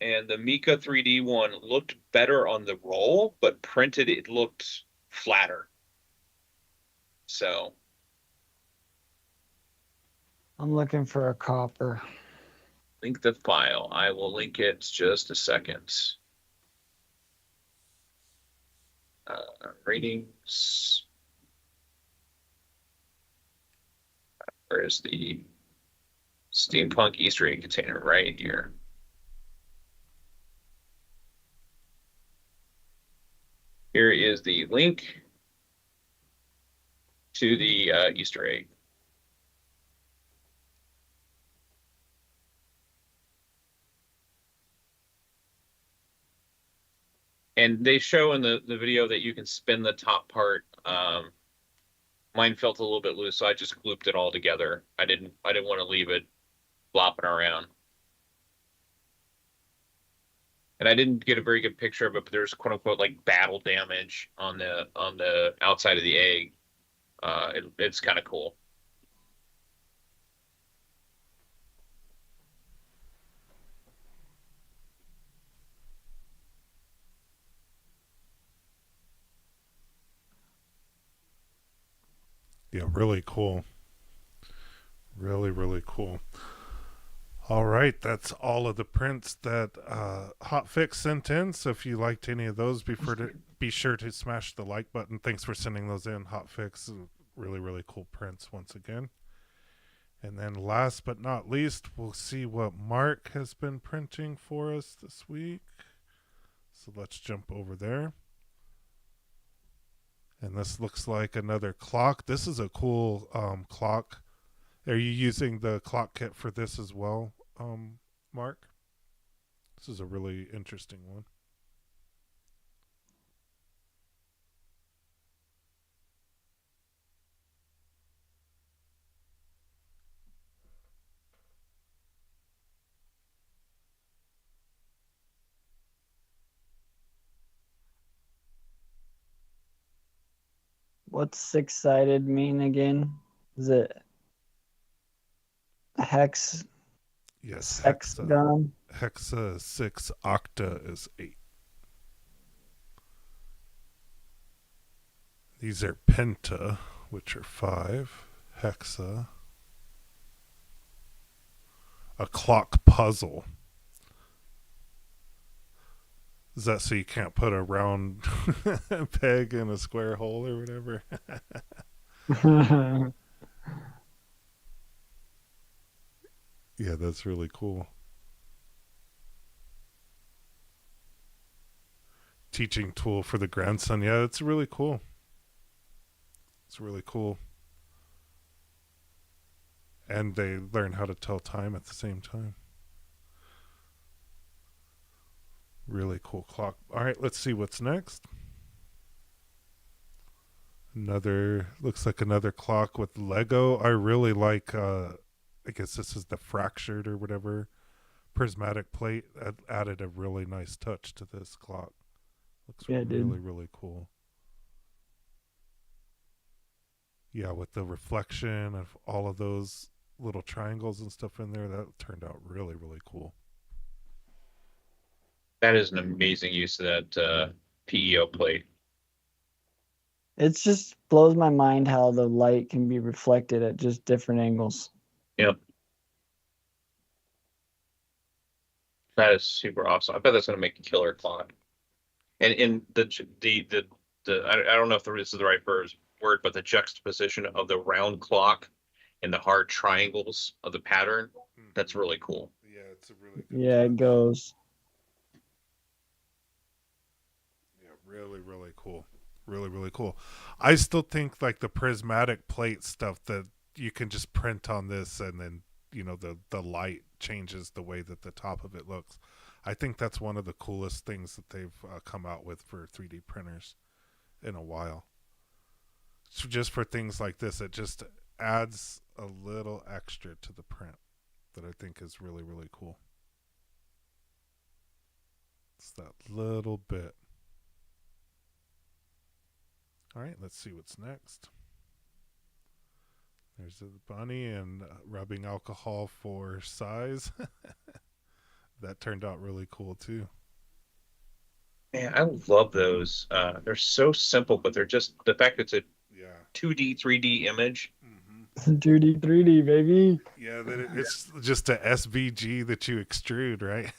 and the Mika 3D one looked better on the roll, but printed it looked flatter. So I'm looking for a copper. link the file. I will link it just a second. Ratings. Where is the steampunk Easter egg container? Right here. Here is the link to the Easter egg. And they show in the video that you can spin the top part. Mine felt a little bit loose, so I just looped it all together. I didn't want to leave it flopping around. And I didn't get a very good picture of it, but there's quote unquote like battle damage on the outside of the egg. It's kind of cool. Yeah, really cool. Really, really cool. All right, that's all of the prints that Hotfix sent in. So if you liked any of those, be sure to smash the like button. Thanks for sending those in, Hotfix. Really, really cool prints once again. And then last but not least, we'll see what Mark has been printing for us this week. So let's jump over there. And this looks like another clock. This is a cool clock. Are you using the clock kit for this as well, Mark? This is a really interesting one. What's 6-sided mean again? Is it hex? Yes, hexagon. Hexa is 6, octa is 8. These are penta, which are 5. Hexa. A clock puzzle. Is that so you can't put a round peg in a square hole or whatever? Yeah, that's really cool. Teaching tool for the grandson. Yeah, it's really cool. It's really cool. And they learn how to tell time at the same time. Really cool clock. All right, let's see what's next. Looks like another clock with Lego. I really like, I guess this is the fractured or whatever prismatic plate. That added a really nice touch to this clock. Looks really, really cool. Yeah, with the reflection of all of those little triangles and stuff in there, that turned out really, really cool. That is an amazing use of that PEO plate. It just blows my mind how the light can be reflected at just different angles. Yep. That is super awesome. I bet that's going to make a killer clock. And in the I don't know if this is the right word, but the juxtaposition of the round clock and the hard triangles of the pattern, that's really cool. Yeah, it's a really good Yeah, touch. it goes. Yeah, really, really cool. Really, really cool. I still think like the prismatic plate stuff that you can just print on this and then, you know, the light changes the way that the top of it looks. I think that's one of the coolest things that they've come out with for 3D printers in a while. So just for things like this, it just adds a little extra to the print. that I think is really, really cool. It's that little bit. All right, let's see what's next. There's a bunny and rubbing alcohol for size. That turned out really cool too. Man, I love those. They're so simple, but they're just the fact that it's a Yeah. 2D, 3D image. 2D, 3D, baby. Yeah, it's just a SVG that you extrude, right?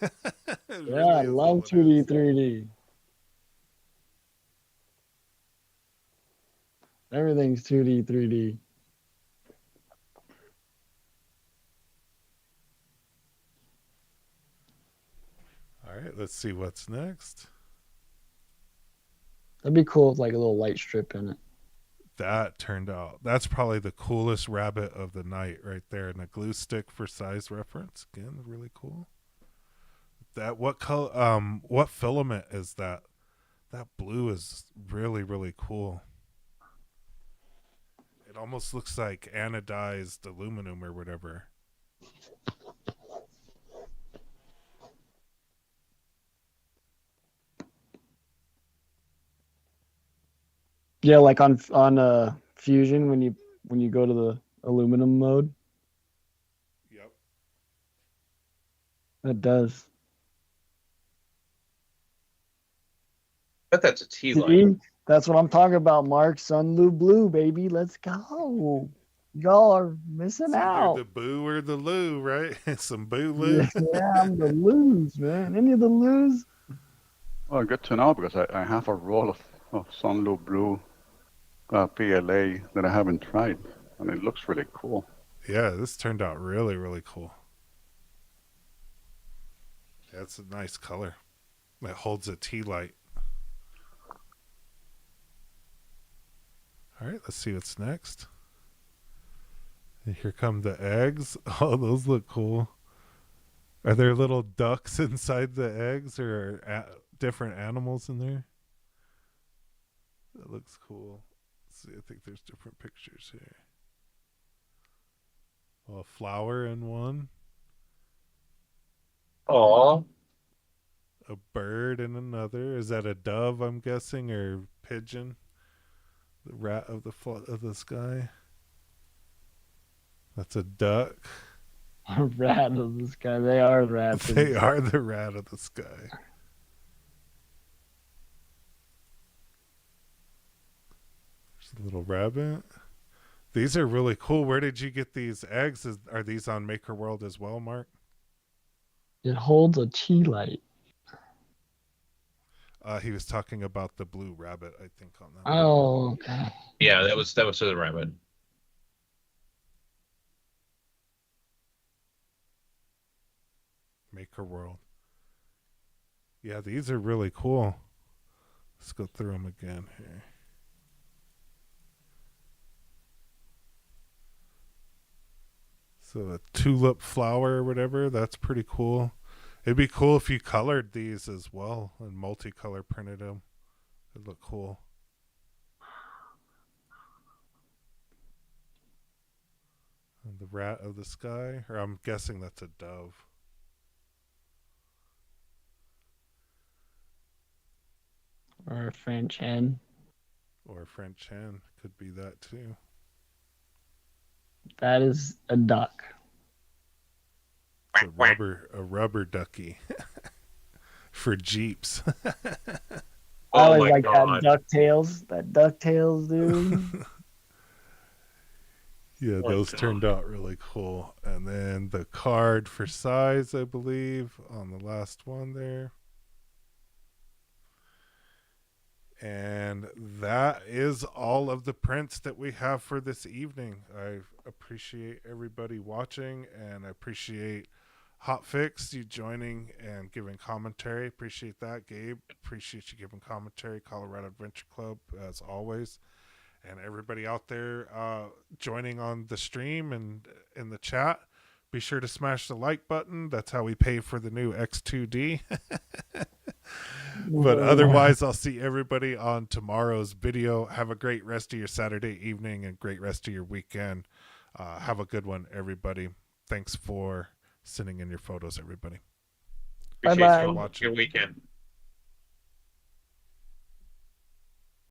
Yeah, I love 2D, 3D. Everything's 2D, 3D. All right, let's see what's next. That'd be cool with like a little light strip in it. That turned out. That's probably the coolest rabbit of the night right there. And a glue stick for size reference. Again, really cool. That what color? What filament is that? That blue is really, really cool. It almost looks like anodized aluminum or whatever. Yeah, like on Fusion when you go to the aluminum mode. Yep. It does. But that's a tea light. See? That's what I'm talking about, Mark. Sunlu Blue, baby. Let's go. Y'all are missing It's either out. the boo or the loo, right? Some boo loo. Yeah, I'm the lose, man. Any of the lose? Well, good to know because I have a roll of Sunlu Blue PLA that I haven't tried, and it looks really cool. Yeah, this turned out really, really cool. That's a nice color. It holds a tea light. All right, let's see what's next. And here come the eggs. Oh, those look cool. Are there little ducks inside the eggs or different animals in there? That looks cool. Let's see, I think there's different pictures here. Well, a flower in one. Aw. A bird in another. Is that a dove, I'm guessing, or pigeon? The rat of the sky. That's a duck. A rat of the sky. They are rats. They are the rat of the sky. There's a little rabbit. These are really cool. Where did you get these eggs? Are these on Maker World as well, Mark? It holds a tea light. He was talking about the blue rabbit, I think, on that. Oh, okay. Yeah, that was to the rabbit. Maker World. Yeah, these are really cool. Let's go through them again here. So a tulip flower or whatever, that's pretty cool. It'd be cool if you colored these as well and multicolor printed them. It'd look cool. And the rat of the sky, or I'm guessing that's a dove. Or a French hen. Or a French hen, could be that too. That is a duck. It's a rubber ducky for Jeeps. I Oh always my like God. that DuckTales. That DuckTales, dude. Yeah, Oh, those God. turned out really cool. And then the card for size, I believe, on the last one there. And that is all of the prints that we have for this evening. I appreciate everybody watching, and I appreciate Hotfix, you joining and giving commentary. Appreciate that, Gabe. Appreciate you giving commentary. Colorado Adventure Club, as always. And everybody out there joining on the stream and in the chat, be sure to smash the like button. That's how we pay for the new X2D. But otherwise, I'll see everybody on tomorrow's video. Have a great rest of your Saturday evening and great rest of your weekend. Have a good one, everybody. Thanks for sending in your photos, everybody. Appreciate Bye-bye. you. Good weekend.